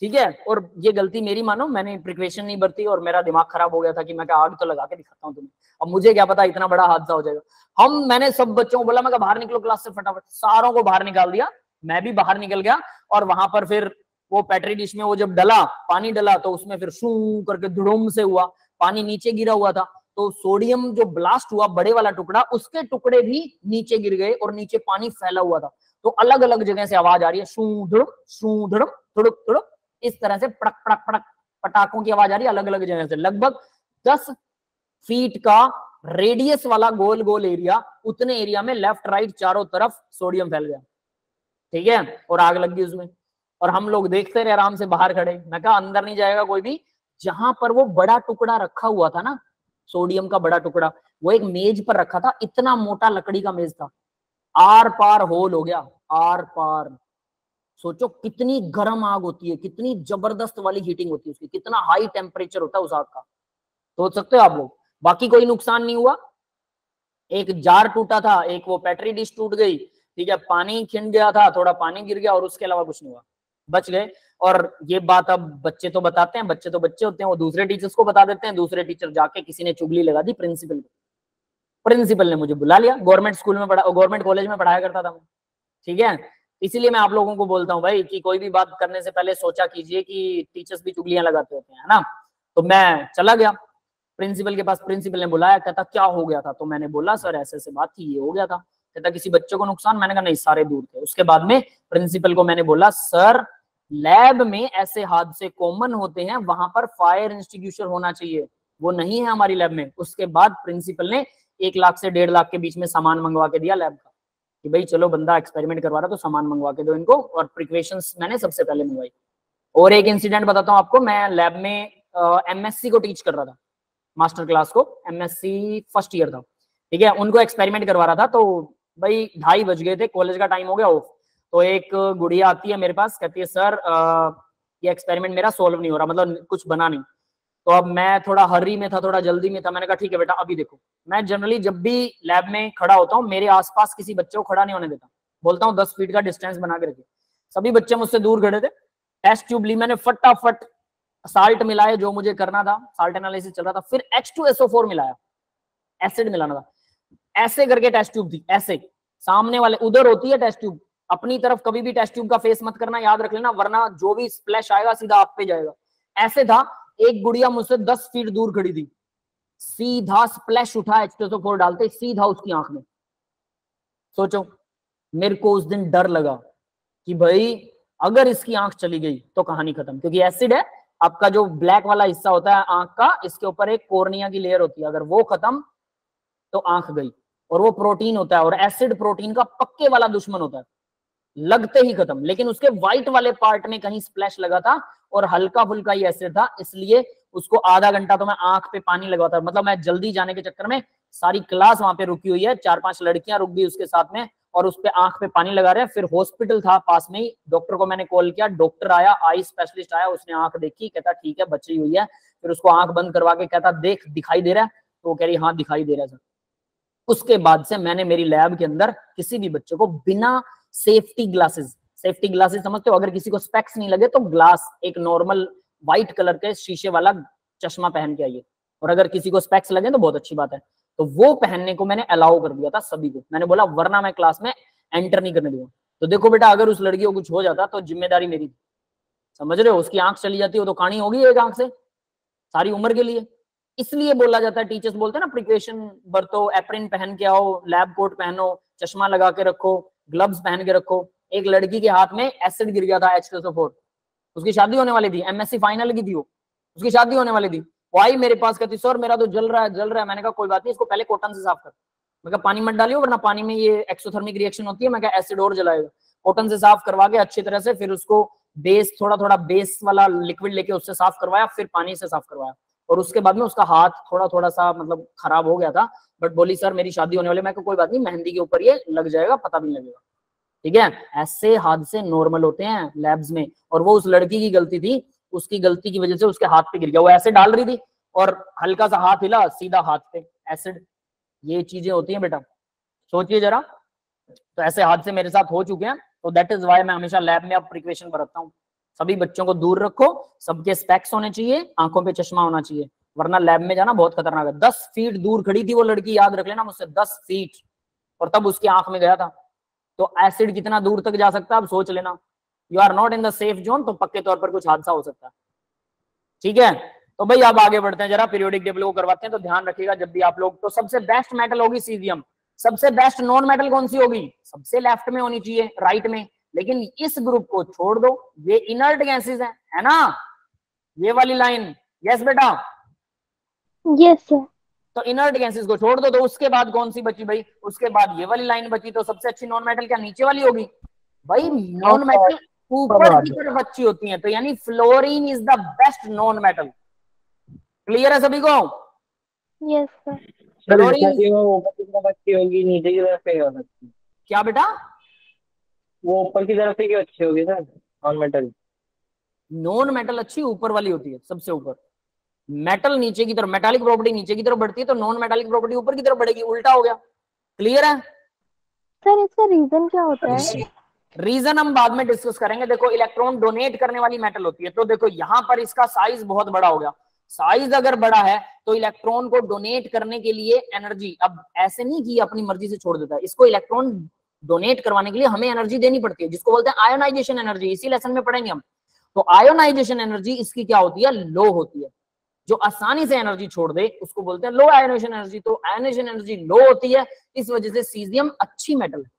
ठीक है, और ये गलती मेरी मानो, मैंने प्रिकॉशन नहीं बरती, और मेरा दिमाग खराब हो गया था कि मैं क्या आग तो लगा के दिखाता हूँ तुम्हें। अब मुझे क्या पता इतना बड़ा हादसा हो जाएगा। मैंने सब बच्चों को बोला, मैं बाहर निकलो क्लास से फटाफट, सारों को बाहर निकाल दिया, मैं भी बाहर निकल गया। और वहां पर फिर वो पेट्री डिश में वो जब डला, पानी डला, तो उसमें फिर शू करके धुड़ुम से हुआ, पानी नीचे गिरा हुआ था। तो सोडियम जो ब्लास्ट हुआ, बड़े वाला टुकड़ा, उसके टुकड़े भी नीचे गिर गए, और नीचे पानी फैला हुआ था। तो अलग अलग जगह से आवाज आ रही है, शू धुड़ुम धुड़ुक धुड़ुक, इस तरह से पड़क पड़क पड़क पटाखों की आवाज आ रही है अलग अलग जगह से। लगभग 10 फीट का रेडियस वाला गोल गोल एरिया, उतने एरिया में लेफ्ट राइट चारों तरफ सोडियम फैल गया। ठीक है, और आग लग गई उसमें, और हम लोग देखते रहे आराम से बाहर खड़े। मैं कहा अंदर नहीं जाएगा कोई भी। जहां पर वो बड़ा टुकड़ा रखा हुआ था ना, सोडियम का बड़ा टुकड़ा, वो एक मेज पर रखा था, इतना मोटा लकड़ी का मेज था, आर पार होल हो गया, आर पार। सोचो कितनी गर्म आग होती है, कितनी जबरदस्त वाली हीटिंग होती है उसकी, कितना हाई टेम्परेचर होता है उस आग का, सोच सकते हो आप लोग। बाकी कोई नुकसान नहीं हुआ, एक जार टूटा था, एक वो पेट्री डिश टूट गई, ठीक है, पानी खिंड गया था, थोड़ा पानी गिर गया, और उसके अलावा कुछ नहीं हुआ, बच गए। और ये बात अब बच्चे तो बताते हैं, बच्चे तो बच्चे होते हैं, वो दूसरे टीचर्स को बता देते हैं। दूसरे टीचर जाके किसी ने चुगली लगा दी प्रिंसिपल को, प्रिंसिपल ने मुझे बुला लिया। गवर्नमेंट स्कूल में पढ़ा, गवर्नमेंट कॉलेज में पढ़ाया करता था मैं, ठीक है। इसीलिए मैं आप लोगों को बोलता हूँ भाई कि कोई भी बात करने से पहले सोचा कीजिए कि टीचर्स भी चुगलियां लगाते होते हैं, है ना। तो मैं चला गया प्रिंसिपल के पास, प्रिंसिपल ने बुलाया, कहता क्या हो गया था। तो मैंने बोला सर ऐसे ऐसे बात थी, ये हो गया था। कहता किसी बच्चे को नुकसान? मैंने कहा नहीं, सारे दूर थे। उसके बाद में प्रिंसिपल को मैंने बोला सर लैब में ऐसे हादसे कॉमन होते हैं, वहां पर फायर इंस्टिट्यूशन होना चाहिए, वो नहीं है हमारी लैब में। उसके बाद प्रिंसिपल ने 1 लाख से 1.5 लाख के बीच में सामान मंगवा के दिया लैब का, कि भाई चलो बंदा एक्सपेरिमेंट करवा रहा तो सामान मंगवा के दो इनको, और प्रिकॉशंस मैंने सबसे पहले मंगवाई। और एक इंसिडेंट बताता हूँ आपको, मैं लैब में एमएससी को टीच कर रहा था, मास्टर क्लास को, एमएससी फर्स्ट ईयर था, ठीक है। उनको एक्सपेरिमेंट करवा रहा था। तो भाई 2:30 बज गए थे, कॉलेज का टाइम हो गया ऑफ। तो एक गुड़िया आती है मेरे पास, कहती है सर ये एक्सपेरिमेंट मेरा सोल्व नहीं हो रहा, मतलब कुछ बना नहीं। तो अब मैं थोड़ा हरी में था, थोड़ा जल्दी में था। मैंने कहा ठीक है बेटा अभी देखो, मैं जनरली जब भी लैब में खड़ा होता हूँ मेरे आसपास किसी बच्चे को खड़ा नहीं होने देता, बोलता हूँ 10 फीट का डिस्टेंस बना के रखिए। सभी बच्चे मुझसे दूर खड़े थे। टेस्ट ट्यूब ली मैंने, फटाफट साल्ट मिलाए, जो मुझे करना था, साल्ट एनालिसिस चल रहा था, फिर H2SO4 मिलाया, एसिड मिलाना था। ऐसे करके टेस्ट ट्यूब थी, ऐसे सामने वाले उधर होती है टेस्ट ट्यूब, अपनी तरफ कभी भी टेस्ट ट्यूब का फेस मत करना, याद रख लेना, वरना जो भी स्प्लैश आएगा सीधा आप पे जाएगा। ऐसे था, एक गुड़िया मुझसे 10 फीट दूर खड़ी थी, सीधा स्प्लैश उठा H2SO4 डालते सीधा उसकी आंख में। सोचो, मेरे को उस दिन डर लगा कि भाई अगर इसकी आंख चली गई तो कहानी खत्म, क्योंकि एसिड है, आपका जो ब्लैक वाला हिस्सा होता है आंख का, इसके ऊपर एक कोर्निया की लेयर होती है, अगर वो खत्म तो आंख गई। और वो प्रोटीन होता है, और एसिड प्रोटीन का पक्के वाला दुश्मन होता है, लगते ही खत्म। लेकिन उसके व्हाइट वाले पार्ट में कहीं स्प्लैश लगा था और हल्का फुल्का ही एसिड था, इसलिए उसको आधा घंटा तो मैं आंख पे पानी लगाता, मतलब मैं जल्दी जाने के चक्कर में सारी क्लास वहां पे रुकी हुई है, 4-5 लड़कियां रुक गई उसके साथ में, और उस पे आंख पे पानी लगा रहे हैं। फिर हॉस्पिटल था पास में ही, डॉक्टर को मैंने कॉल किया, डॉक्टर आया, आई स्पेशलिस्ट आया, उसने आंख देखी, कहता ठीक है बची हुई है। फिर उसको आंख बंद करवा के कहता देख दिखाई दे रहा है, तो वो कह रही हाँ दिखाई दे रहा है सर। उसके बाद से मैंने मेरी लैब के अंदर किसी भी बच्चे को बिना सेफ्टी ग्लासेस समझते हो, अगर किसी को स्पेक्स नहीं लगे तो ग्लास एक नॉर्मल व्हाइट कलर के शीशे वाला चश्मा पहन के आइए, और अगर किसी को स्पेक्स लगे तो बहुत अच्छी बात है। तो वो पहनने को मैंने अलाउ कर दिया था सभी को, मैंने बोला वरना मैं क्लास में एंटर नहीं करने दूंगा। तो देखो बेटा, अगर उस लड़की को कुछ हो जाता तो जिम्मेदारी मेरी थी, समझ रहे हो, उसकी आंख चली जाती हो तो कहानी होगी एक आंख से सारी उम्र के लिए। इसलिए बोला जाता है, टीचर्स बोलते हैं ना प्रिकॉशन बरतो, एप्रिन पहन के आओ, लैब कोट पहनो, चश्मा लगा के रखो, ग्लव्स पहन के रखो। एक लड़की के हाथ में एसिड गिर गया था H2SO4, उसकी शादी होने वाली थी, MSc फाइनल की थी वो, उसकी शादी होने वाली थी। वो आई मेरे पास, कहती सर मेरा तो जल रहा है। मैंने कहा कोई बात नहीं, इसको पहले कॉटन से साफ कर। मैं कहा पानी मत डालियो वरना पानी में ये एक्सोथर्मिक रिएक्शन होती है, मैं कहा एसिड और जलाएगा। कॉटन से साफ करवा के अच्छी तरह से, फिर उसको बेस थोड़ा बेस वाला लिक्विड लेके उससे साफ करवाया, फिर पानी से साफ करवाया। और उसके बाद में उसका हाथ थोड़ा सा मतलब खराब हो गया था, बट बोली सर मेरी शादी होने वाली। मैं कोई बात नहीं, मेहंदी के ऊपर ये लग जाएगा, पता भी नहीं लगेगा, ठीक है। ऐसे हादसे नॉर्मल होते हैं लैब्स में, और वो उस लड़की की गलती थी, उसकी गलती की वजह से उसके हाथ पे गिर गया। वो एसिड डाल रही थी और हल्का सा हाथ हिला, सीधा हाथ पे एसिड। ये चीजें होती हैं बेटा, सोचिए जरा। तो ऐसे हादसे मेरे साथ हो चुके हैं, तो दैट इज वाई मैं हमेशा लैब में अब प्रिकॉशन बरतता हूँ। सभी बच्चों को दूर रखो, सबके स्पेक्स होने चाहिए, आंखों पे चश्मा होना चाहिए, वरना लैब में जाना बहुत खतरनाक है। 10 फीट दूर खड़ी थी वो लड़की, याद रख लेना मुझसे, 10 फीट, और तब उसकी आंख में गया था। तो एसिड कितना दूर तक जा सकता है अब सोच लेना। You are not in the safe zone, तो पक्के तौर पर कुछ हादसा हो सकता है, ठीक है। तो भाई अब आगे बढ़ते हैं, जरा पीरियोडिक टेबल को करवाते हैं। तो ध्यान रखिएगा जब भी आप लोग, तो सबसे बेस्ट मेटल होगी सीजियम, सबसे बेस्ट नॉन मेटल कौन सी होगी, सबसे लेफ्ट में होनी चाहिए, राइट में। लेकिन इस ग्रुप को छोड़ दो, ये इनर्ट गैसेस है ना, ये वाली लाइन, यस बेटा, यस सर। तो इनर्ट गैसेस को छोड़ दो। तो उसके बाद कौन सी बची भाई, उसके बाद ये वाली लाइन बची। तो सबसे अच्छी नॉन मेटल क्या नीचे वाली होगी भाई, नॉन मेटल ऊपर की तरफ अच्छी होती है, तो यानी fluorine is the best non metal. Clear है सभी को? Yes sir. फ्लोरीन वो ऊपर की तरफ अच्छी होगी, नीचे की तरफ से हो सकती है। क्या बेटा, वो ऊपर की तरफ से क्यों अच्छी होगी sir non metal? Non metal अच्छी ऊपर वाली होती है, सबसे ऊपर। मेटल नीचे की तरफ, मेटालिक प्रॉपर्टी नीचे की तरफ बढ़ती है, तो नॉन मेटालिक प्रॉपर्टी ऊपर की तरफ बढ़ेगी, उल्टा हो गया। क्लियर है? सर इसका रीजन क्या होता है? रीजन हम बाद में डिस्कस करेंगे। देखो इलेक्ट्रॉन डोनेट करने वाली मेटल होती है, तो देखो यहां पर इसका साइज बहुत बड़ा हो गया। साइज अगर बड़ा है तो इलेक्ट्रॉन को डोनेट करने के लिए एनर्जी, अब ऐसे नहीं कि अपनी मर्जी से छोड़ देता है, इसको इलेक्ट्रॉन डोनेट करवाने के लिए हमें एनर्जी देनी पड़ती है, जिसको बोलते हैं आयोनाइजेशन एनर्जी। इसी लेसन में पढ़ेंगे हम। तो आयोनाइजेशन एनर्जी इसकी क्या होती है, लो होती है। जो आसानी से एनर्जी छोड़ दे उसको बोलते हैं लो आयोनाइजेशन एनर्जी। तो आयोनाइजेशन एनर्जी लो होती है, इस वजह से सीजियम अच्छी मेटल है,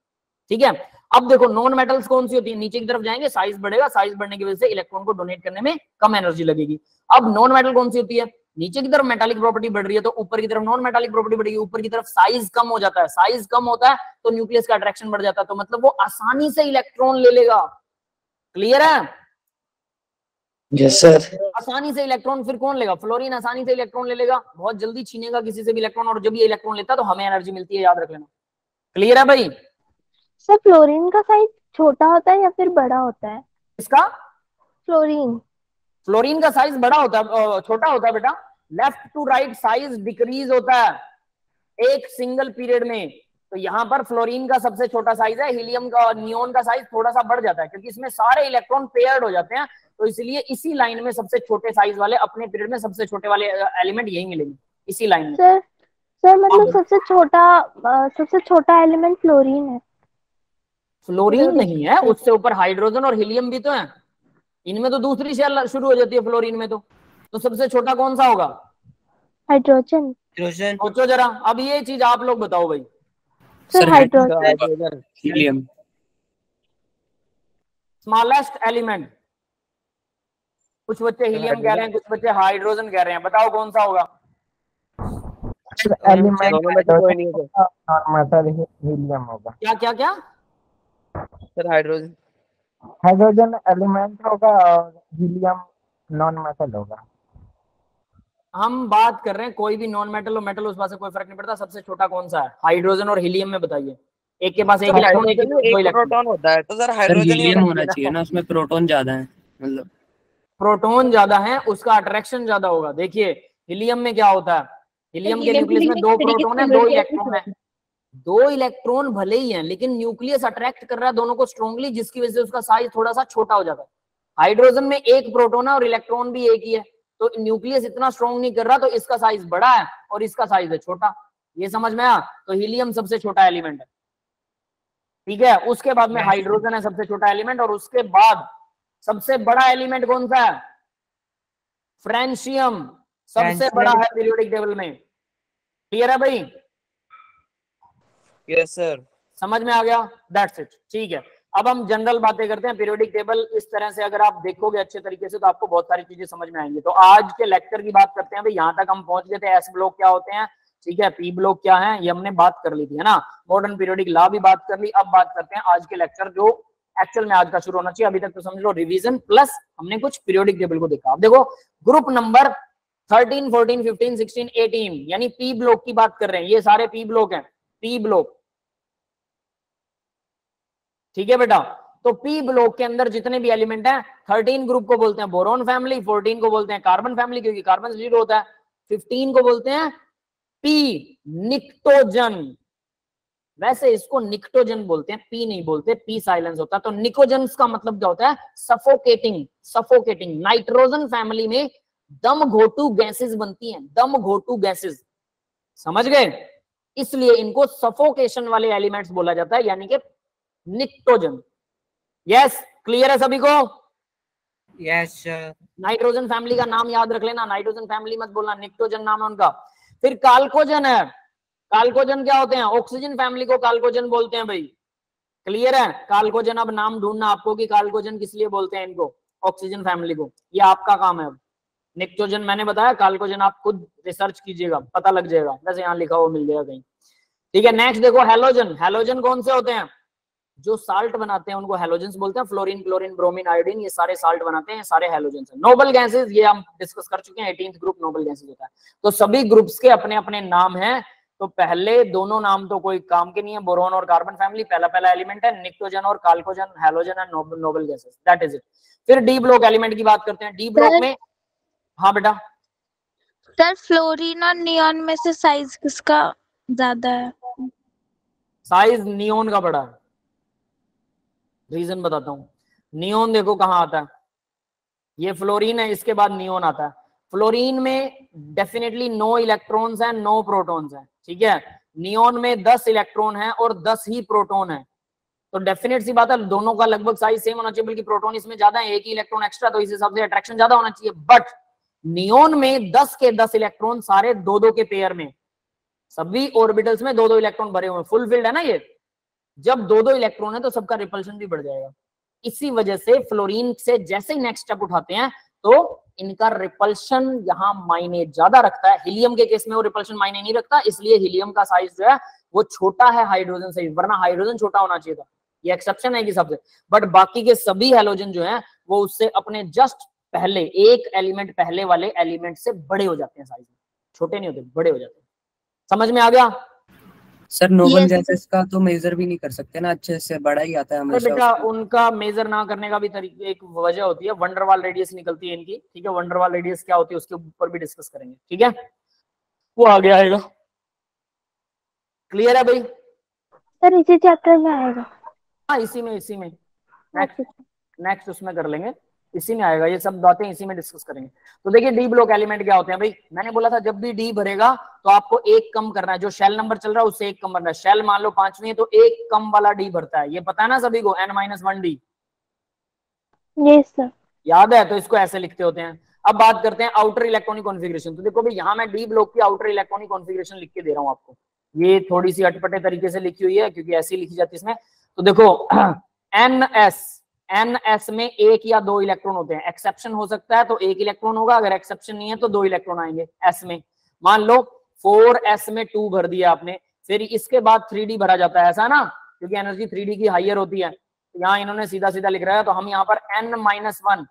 ठीक है। अब देखो नॉन मेटल्स कौन सी होती है, नीचे की तरफ जाएंगे, साइज बढ़ेगा, साइज बढ़ने की वजह से इलेक्ट्रॉन को डोनेट करने में कम एनर्जी लगेगी। अब नॉन मेटल कौन सी होती है, नीचे की तरफ मेटालिक प्रॉपर्टी बढ़ रही है, तो ऊपर की तरफ नॉन मेटालिक प्रॉपर्टी बढ़ेगी, ऊपर की तरफ साइज कम हो जाता है, साइज कम होता है तो न्यूक्लियस का अट्रैक्शन बढ़ जाता है, तो मतलब वो आसानी से इलेक्ट्रॉन ले लेगा। क्लियर है? Yes sir. आसानी से इलेक्ट्रॉन फिर कौन लेगा, फ्लोरीन आसानी से इलेक्ट्रॉन ले लेगा, बहुत जल्दी छीनेगा किसी से भी इलेक्ट्रॉन, और जब ये इलेक्ट्रॉन लेता है तो हमें एनर्जी मिलती है, याद रख लेना। क्लियर है भाई? सर फ्लोरीन का साइज छोटा होता है या फिर बड़ा होता है? इसका फ्लोरीन। फ्लोरीन का साइज बड़ा होता है, छोटा होता है बेटा। Left to right size decrease होता है एक सिंगल पीरियड में। तो यहाँ पर फ्लोरीन का सबसे छोटा साइज है, हीलियम का, नियोन का साइज थोड़ा सा बढ़ जाता है, क्योंकि इसमें सारे इलेक्ट्रॉन पेयर्ड हो जाते हैं, तो इसलिए इसी लाइन में सबसे छोटे साइज वाले, अपने पीरियड में सबसे छोटे वाले एलिमेंट यही मिलेंगे इसी लाइन में। सर मतलब सबसे छोटा एलिमेंट फ्लोरीन है? फ्लोरीन नहीं है, उससे ऊपर हाइड्रोजन और हीलियम भी तो है, इनमें तो दूसरी शेल शुरू हो जाती है फ्लोरीन में। तो सबसे छोटा कौन सा होगा? हाइड्रोजन। सोचो जरा, अब ये चीज आप लोग बताओ भाई। Sir hydrogen. Helium. Smallest element, कुछ बच्चे हीलियम कह रहे हैं, कुछ बच्चे हाइड्रोजन कह रहे हैं, बताओ कौन सा होगा? एलिमेंट दोनों में से कोई नहीं है नॉन मेटल हीलियम होगा। क्या क्या क्या? सर। हाइड्रोजन हाइड्रोजन एलिमेंट होगा और हीलियम नॉन मेटल होगा। हम बात कर रहे हैं कोई भी नॉन मेटल और मेटल, उस बात से कोई फर्क नहीं पड़ता। सबसे छोटा कौन सा है? हाइड्रोजन और हीलियम में बताइए। एक के पास एक सर, इलेक्ट्रॉन, एक के हाइड्रोजन पास में दो एक इलेक्ट्रॉन। प्रोटॉन होता है, तो सर सर हाइड्रोजन ही हीलियम होना होना चाहिए चाहिए ना, उसमें प्रोटॉन ज्यादा है मतलब। प्रोटॉन ज्यादा है, उसका अट्रैक्शन ज्यादा होगा। देखिए हीलियम में क्या होता है, हीलियम के न्यूक्लियस में दो प्रोटॉन है, दो इलेक्ट्रॉन है। दो इलेक्ट्रॉन भले ही हैं, लेकिन न्यूक्लियस अट्रैक्ट कर रहा है दोनों को स्ट्रांगली, जिसकी वजह से उसका साइज थोड़ा सा छोटा हो जाता है। हाइड्रोजन में एक प्रोटॉन है और इलेक्ट्रॉन भी एक ही है, तो न्यूक्लियस इतना स्ट्रांग नहीं कर रहा, तो इसका साइज बड़ा है और इसका साइज है छोटा। ये समझ में आया? तो हीलियम सबसे छोटा एलिमेंट है, ठीक है। उसके बाद में हाइड्रोजन है सबसे छोटा एलिमेंट, और उसके बाद सबसे बड़ा एलिमेंट कौन सा है? फ्रेंशियम सबसे बड़ा है पीरियोडिक टेबल में। क्लियर है भाई? Yes sir. समझ में आ गया? That's it. ठीक है, अब हम जनरल बातें करते हैं। पीरियोडिक टेबल इस तरह से अगर आप देखोगे अच्छे तरीके से तो आपको बहुत सारी चीजें समझ में आएंगी। तो आज के लेक्चर की बात करते हैं भाई। यहां तक हम पहुंच गए थे, एस ब्लॉक क्या होते हैं, ठीक है, पी ब्लॉक क्या है, ये हमने बात कर ली थी, है ना। मॉडर्न पीरियोडिक लॉ भी बात कर ली। अब बात करते हैं आज के लेक्चर जो एक्चुअल में आज का शुरू होना चाहिए। अभी तक तो समझ लो रिवीजन प्लस हमने कुछ पीरियोडिक टेबल को देखा। अब देखो ग्रुप नंबर 13, 14, 15, 16, 18 यानी पी ब्लॉक की बात कर रहे हैं। ये सारे पी ब्लॉक हैं, पी ब्लॉक, ठीक है बेटा। तो पी ब्लॉक के अंदर जितने भी एलिमेंट हैं, 13 ग्रुप को बोलते हैं बोरॉन फैमिली, 14 को बोलते हैं कार्बन फैमिली क्योंकि कार्बन से जीरो होता है, 15 को बोलते हैं पी निक्टोजन। वैसे इसको निक्टोजन बोलते हैं, पी नहीं बोलते, पी साइलेंस होता है। तो निकोजन का मतलब क्या होता है? Suffocating, suffocating. नाइट्रोजन फैमिली में दम घोटू गैसेस बनती हैं, दम घोटू गैसेस, समझ गए? इसलिए इनको सफोकेशन वाले एलिमेंट्स बोला जाता है, यानी कि निक्टोजन। यस, क्लियर है सभी को? यस नाइट्रोजन फैमिली का नाम याद रख लेना, नाइट्रोजन फैमिली मत बोलना, निक्टोजन नाम है उनका। फिर काल्कोजन है। काल्कोजन क्या होते हैं? ऑक्सीजन फैमिली को काल्कोजन बोलते हैं भाई। क्लियर है? काल्कोजन, अब नाम ढूंढना आपको कि काल्कोजन किस लिए बोलते हैं इनको, ऑक्सीजन फैमिली को, ये आपका काम है। अब निक्टोजन मैंने बताया, काल्कोजन आप खुद रिसर्च कीजिएगा, पता लग जाएगा, वैसे यहाँ लिखा हुआ मिल जाएगा कहीं, ठीक है। नेक्स्ट देखो हैलोजन। हैलोजन कौन से होते हैं? जो साल्ट बनाते हैं उनको हैलोजेंस बोलते हैं। फ्लोरीन, क्लोरीन, ब्रोमीन, आयोडीन, ये सारे साल्ट बनाते हैं, सारे हैलोजेंस हैं। नोबल गैसेस ये हम डिस्कस कर चुके हैं, 18th ग्रुप नोबल गैसेस होता है। तो सभी ग्रुप्स के अपने अपने नाम हैं। तो पहले दोनों नाम तो कोई काम के नहीं है, बोरोन और कार्बन फैमिली पहला पहला एलिमेंट है, निक्टोजन और chalcogen, halogen and noble gases, that is it. फिर डी ब्लॉक एलिमेंट की बात करते हैं। डी ब्लॉक में, हाँ बेटा सर फ्लोरीन और नियॉन में से साइज किसका ज्यादा है? साइज नियोन का बड़ा है। रीजन बताता हूं। नियोन देखो कहां आता है, ये फ्लोरीन है, इसके बाद नियोन आता है। फ्लोरीन में डेफिनेटली 9 इलेक्ट्रॉन्स हैं, 9 प्रोटॉन्स हैं, ठीक है। नियोन में 10 इलेक्ट्रॉन है और 10 ही प्रोटॉन है। तो डेफिनेट सी बात है दोनों का लगभग साइज सेम होना चाहिए, बल्कि प्रोटॉन इसमें ज्यादा है, एक ही इलेक्ट्रॉन एक्स्ट्रा, तो इस हिसाब से अट्रैक्शन ज्यादा होना चाहिए। बट नियोन में 10 के 10 इलेक्ट्रॉन सारे 2-2 के पेयर में, सभी ऑर्बिटल्स में 2-2 इलेक्ट्रॉन भरे हुए हैं, फुल फिल्ड है ना ये। जब 2-2 इलेक्ट्रॉन है तो सबका रिपल्शन भी बढ़ जाएगा। इसी वजह से फ्लोरीन से जैसे ही नेक्स्ट स्टेप उठाते हैं तो इनका रिपल्शन यहां मायने ज्यादा रखता है। हीलियम के केस में वो रिपल्शन मायने नहीं रखता, इसलिए हीलियम का साइज जो है वो छोटा है हाइड्रोजन से, वरना हाइड्रोजन छोटा होना चाहिए था, ये एक्सेप्शन है कि सबसे। बट बाकी के सभी हैलोजन जो है वो उससे अपने जस्ट पहले, एक एलिमेंट पहले वाले एलिमेंट से बड़े हो जाते हैं, साइज में छोटे नहीं होते, बड़े हो जाते हैं। समझ में आ गया? Sir Nobel Yes. गैसेस का तो मेजर भी नहीं कर सकते ना, अच्छे से बड़ा ही आता है अरे हमेशा बेटा उसका। उनका मेजर ना करने का भी तरीके, एक वजह होती है, वंडरवाल रेडियस निकलती है इनकी, ठीक है। वंडरवाल रेडियस क्या होती है उसके ऊपर भी डिस्कस करेंगे, ठीक है, वो आगे आएगा। क्लियर है भाई? सर इसी चैप्टर में आएगा? हाँ इसी में नेक्स्ट उसमें कर लेंगे, इसी में आएगा, ये सब बातें इसी में डिस्कस करेंगे। तो देखिए डी ब्लॉक एलिमेंट क्या होते हैं भाई। मैंने बोला था जब भी डी भरेगा तो आपको एक कम करना है, जो शेल नंबर चल रहा है उससे एक कम भरना है। शेल मान लो 5वीं है तो एक कम वाला डी भरता है, ये पता है ना सभी को, n-1 डी, यस सर। याद है? तो इसको ऐसे लिखते होते हैं। अब बात करते हैं आउटर इलेक्ट्रॉनिक कॉन्फ़िगरेशन। तो देखो भाई यहाँ मैं डी ब्लॉक की आउटर इलेक्ट्रॉनिक कॉन्फ़िगरेशन लिख के दे रहा हूँ आपको, ये थोड़ी सी अटपटे तरीके से लिखी हुई है क्योंकि ऐसी लिखी जाती है इसमें। तो देखो NS में 1 या 2 इलेक्ट्रॉन होते हैं, एक्सेप्शन हो सकता है तो 1 इलेक्ट्रॉन होगा, अगर एक्सेप्शन नहीं है तो 2 इलेक्ट्रॉन आएंगे। S में मान लो 4s में 2 भर दिया आपने, फिर इसके बाद 3d भरा जाता है, ऐसा ना, क्योंकि एनर्जी 3d की हाइयर होती है। तो यहाँ इन्होंने सीधा सीधा लिख रहा है, तो हम यहाँ पर n-1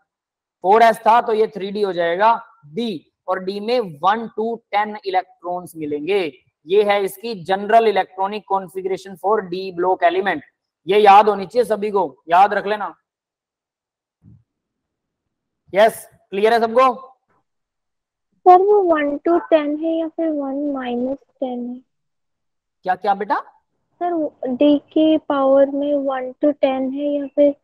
4s था तो ये 3d हो जाएगा d, और d में 1 to 10 इलेक्ट्रॉन्स मिलेंगे। ये है इसकी general electronic configuration for D block element. ये याद होनी चाहिए सभी को, याद रख लेना। यस, क्लियर है सबको? सर वो 1 to 10 है या फिर 1 - 10 है? क्या क्या बेटा? सर डी के पावर में 1 to 10 है या फिर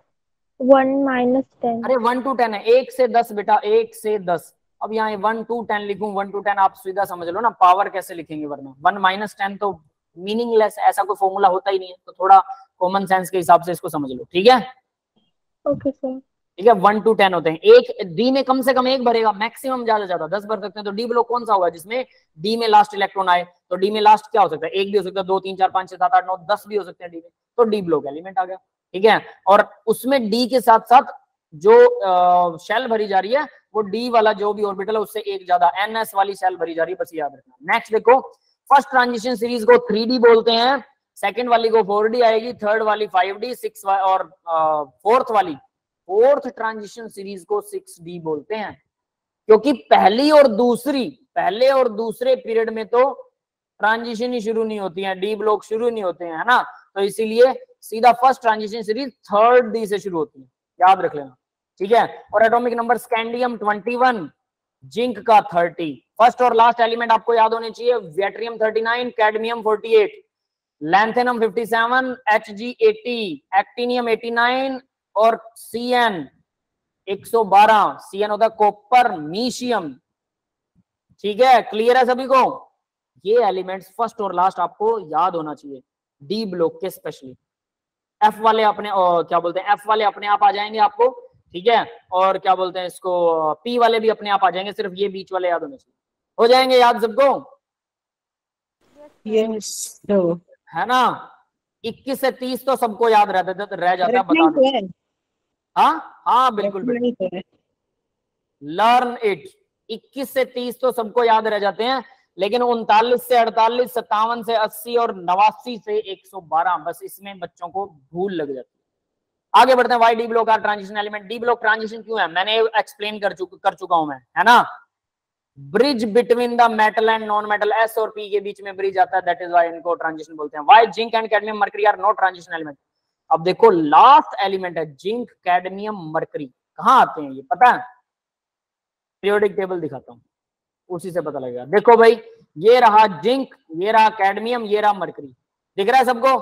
1 - 10? अरे 1 to 10 है, 1 से 10 बेटा, 1 से 10। अब यहाँ 1 to 10 लिखूं, 1 to 10 आप सीधा समझ लो ना, पावर कैसे लिखेंगे, वरना 1 - 10 तो मीनिंगलेस, ऐसा कोई फॉर्मूला होता ही नहीं है। तो थोड़ा कॉमन सेंस के हिसाब से इसको समझ लो, ठीक है? Okay sir. ठीक है, 1 to 10 होते हैं। एक डी में कम से कम एक भरेगा, मैक्सिमम ज्यादा ज्यादा 10 भर सकते हैं। तो डी ब्लॉक कौन सा होगा जिसमें डी में लास्ट इलेक्ट्रॉन आए? तो डी में लास्ट क्या हो सकता है? एक भी हो सकता है, 2 3 4 5 6 7 8 9 10 भी हो सकते हैं डी में, तो डी ब्लॉक एलिमेंट आ गया, ठीक है? और उसमें डी के साथ साथ जो शेल भरी जा रही है वो डी वाला जो भी ऑर्बिटल है उससे एक ज्यादा एनएस वाली शेल भरी जा रही है, बस याद रखना। नेक्स्ट देखो, फर्स्ट ट्रांजिशन सीरीज को 3D बोलते हैं, सेकंड वाली को 4D आएगी, थर्ड वाली 5D, सिक्स और फोर्थ ट्रांजिशन सीरीज को 6D बोलते हैं, क्योंकि पहले और दूसरे पीरियड में तो ट्रांजिशन ही शुरू नहीं होती है, डी ब्लॉक शुरू नहीं होते हैं, है ना? तो इसीलिए सीधा first transition series 3rd D से शुरू होती है, याद रख लेना, ठीक है? और एटॉमिक नंबर स्कैंडियम 21, जिंक का 30। फर्स्ट और लास्ट एलिमेंट आपको याद होने चाहिए, वेट्रियम 39, कैडमियम 48, लैंथेनम 57, Hg 80, एक्टिनियम 89 और Cn 112। Cn होता है कॉपर मीशियम, ठीक है? क्लियर है सभी को? ये एलिमेंट्स फर्स्ट और लास्ट आपको याद होना चाहिए डी ब्लॉक के, स्पेशली एफ वाले अपने क्या बोलते हैं, एफ वाले अपने आप आ जाएंगे आपको, ठीक है? और क्या बोलते हैं इसको, पी वाले भी अपने आप आ जाएंगे, सिर्फ ये बीच वाले याद होने चाहिए। हो जाएंगे याद सबको? यस है ना? 21 से 30 तो सबको याद रह जाता है, बता दो। हाँ बिल्कुल बिल्कुल, लर्न इट। 21 से 30 तो सबको याद रह जाते हैं, लेकिन 39 से 48, 57 से 80 और 89 से 112, बस इसमें बच्चों को भूल लग जाती है। आगे बढ़ते हैं, why D block are transition element. D block transition क्यों है, मैंने एक्सप्लेन कर चुका हूं मैं, है ना? Bridge between the metal and non metal, S और पी के बीच में ब्रिज आता है, दैट इज व्हाई इनको ट्रांजिशन बोलते हैं। Why zinc and cadmium mercury are not transition element. अब देखो, लास्ट एलिमेंट है जिंक, कैडमियम, मरकरी, कहां आते हैं ये पता है? पीरियोडिक टेबल दिखाता हूं, उसी से पता लगेगा। देखो भाई, ये रहा जिंक, ये रहा कैडमियम, ये रहा मरकरी, दिख रहा है सबको?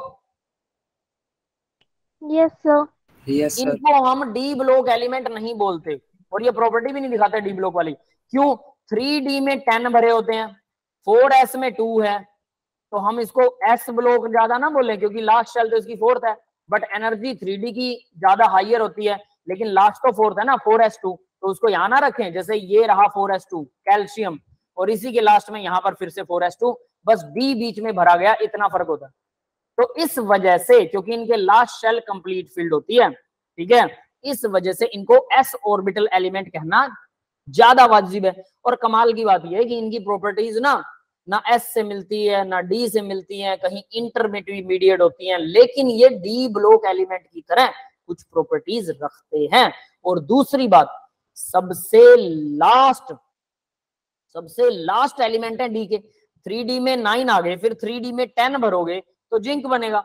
Yes sir. Yes sir. इनको हम डी ब्लॉक एलिमेंट नहीं बोलते, और ये प्रॉपर्टी भी नहीं दिखाते डी ब्लॉक वाली। क्यों? 3D में 10 भरे होते हैं, 4s में 2 है, तो हम इसको s ब्लॉक ज्यादा ना बोले, क्योंकि लास्ट शेल तो इसकी 4th है, बट एनर्जी 3D की ज्यादा हाइयर होती है, लेकिन लास्ट तो 4th है ना, 4s2, तो उसको यहां ना रखें। जैसे ये रहा 4s2 कैल्शियम, और इसी के लास्ट में यहां पर फिर से 4s2, बस d बीच में भरा गया, इतना फर्क होता है। तो इस वजह से, क्योंकि इनके लास्ट शेल कंप्लीट फील्ड होती है, ठीक है, इस वजह से इनको s ऑर्बिटल एलिमेंट कहना ज्यादा वाजिब है। और कमाल की बात यह है कि इनकी प्रॉपर्टीज ना s से मिलती है ना d से मिलती है, कहीं इंटरमीडिएट होती हैं, लेकिन ये डी ब्लॉक एलिमेंट की तरह कुछ प्रॉपर्टीज रखते हैं। और दूसरी बात, सबसे लास्ट एलिमेंट है डी के। 3D में 9 आ गए, फिर 3D में 10 भरोगे तो जिंक बनेगा,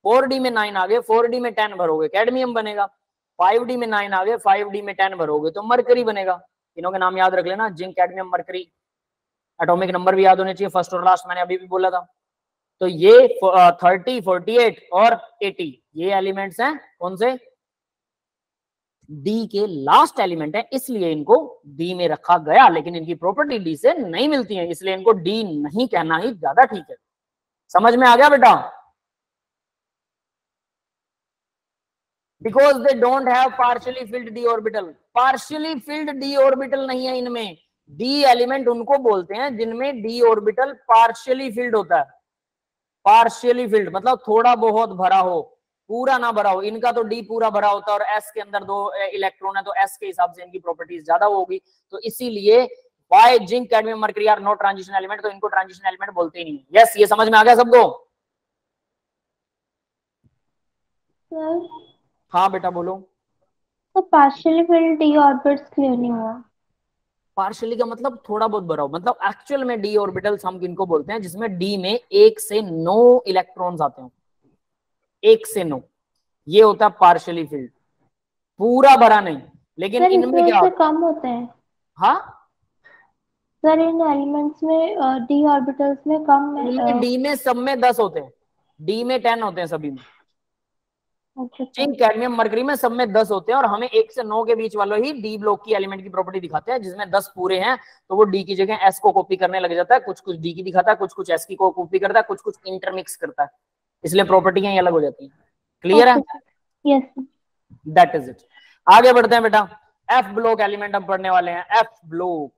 4D में 9 आ गए, 4D में 10 भरोगे कैडमियम बनेगा, 5D में 9 आ गए, 5D में 10 भरोगे तो मरकरी बनेगा। तीनों के नाम याद रख लेना, zinc, cadmium, mercury. Atomic number भी याद होने चाहिए, फर्स्ट और लास्ट मैंने अभी भी बोला था। तो ये 30, 48 और 80 ये एलिमेंट्स हैं कौन से? डी के लास्ट एलिमेंट है, इसलिए इनको डी में रखा गया, लेकिन इनकी प्रॉपर्टी डी से नहीं मिलती है, इसलिए इनको डी नहीं कहना ही ज्यादा ठीक है। समझ में आ गया बेटा? Because they don't have partially field D orbital. Partially field D orbital नहीं है इनमें। डी एलिमेंट उनको बोलते हैं जिनमें डी ऑर्बिटल पार्शियली फिल्ड होता है। पार्शियली फिल्ड मतलब थोड़ा बहुत भरा हो, पूरा ना भरा हो। इनका तो डी पूरा भरा होता है और एस के अंदर 2 इलेक्ट्रॉन है, तो एस के हिसाब से इनकी प्रॉपर्टीज ज्यादा होगी। तो इसीलिए why zinc cadmium mercury are not transition element, तो इनको ट्रांजिशन एलिमेंट बोलते ही नहीं है। यस, ये समझ में आ गया सबको? सर हाँ बेटा बोलो। तो partially field D orbits clear नहीं हुआ। पार्शियली का मतलब थोड़ा बहुत भरा हो, मतलब एक्चुअल में डी ऑर्बिटल्स हम किनको बोलते हैं, जिसमें डी में 1 से 9 इलेक्ट्रॉन्स आते हैं, 1 से 9, ये होता है पार्शियली फिल्ड, पूरा भरा नहीं। लेकिन सर इनमें क्या इसमें से कम होते हैं। हाँ सर इन एलिमेंट्स में डी ऑर्बिटल्स में कम इनमें डी में सब में 10 होते हैं, डी में 10 होते हैं सभी में। अच्छा जिंक कैडमियम मरकरी में सब में 10 होते हैं, और हमें 1 से 9 के बीच वालों ही डी ब्लॉक की एलिमेंट की प्रॉपर्टी दिखाते हैं, जिसमें 10 पूरे हैं तो वो डी की जगह एस को कॉपी करने लग जाता है, कुछ कुछ डी की दिखाता है, कुछ कुछ एस की को कॉपी करता है, कुछ कुछ इंटरमिक्स करता है, इसलिए प्रॉपर्टियां ही अलग हो जाती हैं। क्लियर है? यस। That is it. आगे बढ़ते हैं बेटा, एफ ब्लॉक एलिमेंट हम पढ़ने वाले हैं। एफ ब्लॉक,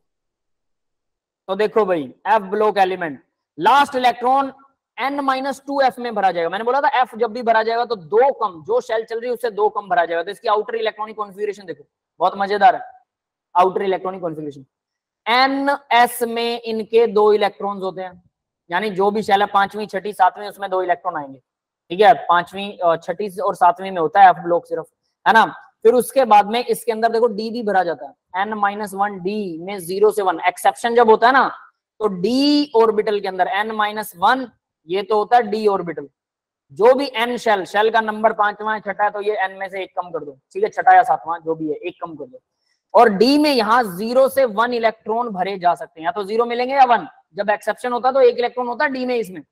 तो देखो भाई F block element, last electron n-2f में भरा जाएगा। मैंने बोला था f जब भी भरा जाएगा तो 2 कम, जो शेल चल रही है उससे 2 कम भरा जाएगा। तो इसकी आउटर इलेक्ट्रॉनिक कॉन्फ़िगरेशन देखो, बहुत मजेदार है। आउटर इलेक्ट्रॉनिक कॉन्फ़िगरेशन, ns में इनके 2 इलेक्ट्रॉन्स होते हैं, यानी जो भी शेल है 5वीं 6ठी 7वीं उसमें 2 इलेक्ट्रॉन आएंगे, ठीक है। 5वीं 6ठी और 7वीं में होता है एफ ब्लॉक सिर्फ, है ना। फिर उसके बाद में इसके अंदर देखो डी भी भरा जाता है, n-1 डी में 0 से 1, एक्सेप्शन जब होता है ना तो डी ऑर्बिटल के अंदर n-1 ये तो होता है डी ऑर्बिटल। जो भी n शेल का नंबर 5वां 6ठा है तो ये n में से 1 कम कर दो, ठीक है, 6ठा या 7वां जो भी है 1 कम कर दो। और डी में यहाँ 0 से 1 इलेक्ट्रॉन भरे जा सकते हैं, या तो 0 मिलेंगे या 1। जब एक्सेप्शन होता है तो 1 इलेक्ट्रॉन होता है डी में इसमें,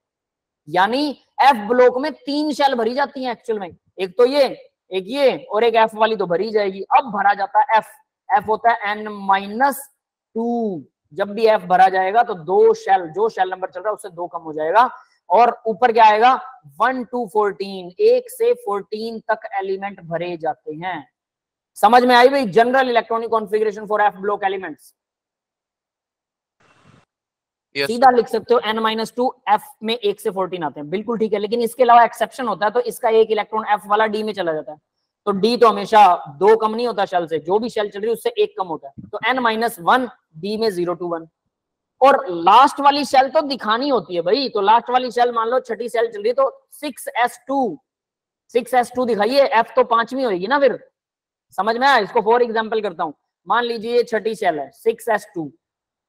यानी एफ ब्लॉक में 3 शेल भरी जाती हैं एक्चुअल में, एक तो ये, एक ये, और एक एफ वाली तो भरी जाएगी। अब भरा जाता है एफ, एफ होता है n-2। जब भी एफ भरा जाएगा तो 2 शेल, जो शेल नंबर चल रहा है उससे 2 कम हो जाएगा, और ऊपर क्या आएगा 1 to 14, 1 से 14 तक एलिमेंट भरे जाते हैं। समझ में आई भाई general electronic configuration for F block elements? Yes, सीधा लिख सकते हो n-2 f में 1 से 14 आते हैं, बिल्कुल ठीक है। लेकिन इसके अलावा एक्सेप्शन होता है, तो इसका एक इलेक्ट्रॉन f वाला d में चला जाता है, तो d तो हमेशा 2 कम नहीं होता शेल से, जो भी शेल चल रही है उससे 1 कम होता है, तो n-1 d में 0 to 1। और लास्ट वाली शेल तो दिखानी होती है भाई, तो लास्ट वाली शेल मान लो 6ठी शेल चल रही है तो 6s2 दिखाइए, f तो 5वीं होगी ना फिर। समझ में आया? इसको फॉर एग्जांपल करता हूं, मान लीजिए ये 6ठी शेल है 6s2,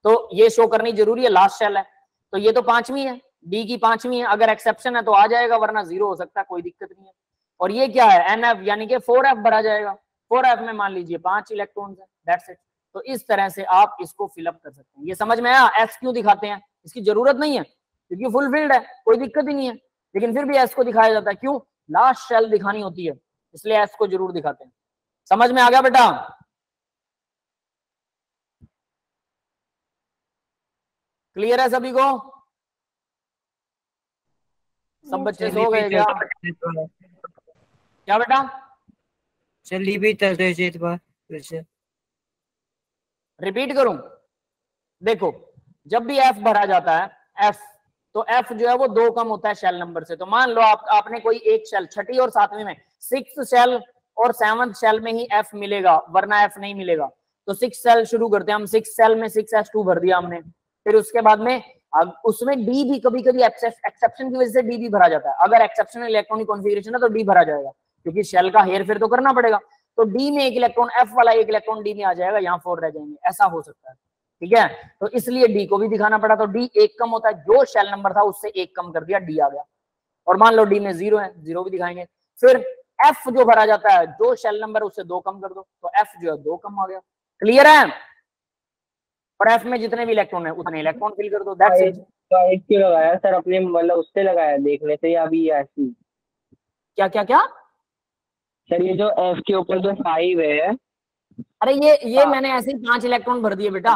तो ये शो करनी जरूरी है लास्ट शेल है, तो ये तो 5वीं है, डी की 5वीं है, अगर एक्सेप्शन है तो आ जाएगा, वरना 0 हो सकता है, कोई दिक्कत नहीं है। और ये क्या है nf, यानी कि 4f भरा जाएगा, 4f में मान लीजिए 5 इलेक्ट्रॉन्स है, दैट्स इट। तो इस तरह से आप इसको फिलअप कर सकते हैं। ये समझ में आया? एस क्यों दिखाते हैं? इसकी जरूरत नहीं है क्योंकि फुलफिल्ड है, कोई दिक्कत ही नहीं है, लेकिन फिर भी एस को दिखाया जाता है, क्यों? लास्ट शेल दिखानी होती है, इसलिए एस को जरूर दिखाते हैं। समझ में आ गया बेटा? क्लियर है सभी को? सब बच्चे सो गए क्या? क्या बेटा? चलिए भी एक बार फिर से रिपीट करूं? देखो जब भी एफ भरा जाता है, एफ, तो एफ जो है वो 2 कम होता है शेल नंबर से। तो मान लो आपने कोई एक शेल 6ठी और 7वीं में, 6th शेल और 7th शेल में ही एफ मिलेगा, वरना एफ नहीं मिलेगा। तो 6 शेल शुरू करते हैं हम, 6 शेल में 6s2 भर दिया हमने, फिर उसके बाद में उसमें डी भी कभी कभी एक्सेप्शन की वजह से डी भी भरा जाता है। अगर एक्सेप्शनल इलेक्ट्रॉनिक कॉन्फ़िगरेशन है तो डी भरा जाएगा, क्योंकि शेल का हेर फेर तो करना पड़ेगा। तो डी में 1 इलेक्ट्रॉन, एफ वाला 1 इलेक्ट्रॉन डी में आ जाएगा, यहाँ 4 रह जाएंगे, ऐसा हो सकता है, ठीक है। तो इसलिए डी को भी दिखाना पड़ा, तो डी 1 कम होता है, जो शेल नंबर था उससे 1 कम कर दिया, डी आ गया। और मान लो डी में 0 है, 0 भी दिखाएंगे। फिर एफ जो भरा जाता है, जो शेल नंबर उससे 2 कम कर दो, तो एफ जो है 2 कम आ गया। क्लियर है? और एफ में जितने भी इलेक्ट्रॉन है उतने इलेक्ट्रॉन फिल कर दो, दैट्स इट। तो 1 क्यों लगाया सर? अपने मतलब उससे लगाया देखने से, या अभी ऐसी? क्या क्या क्या सर ये जो एफ के ऊपर जो 5 है, अरे ये मैंने ऐसे ही 5 इलेक्ट्रॉन भर दिए बेटा,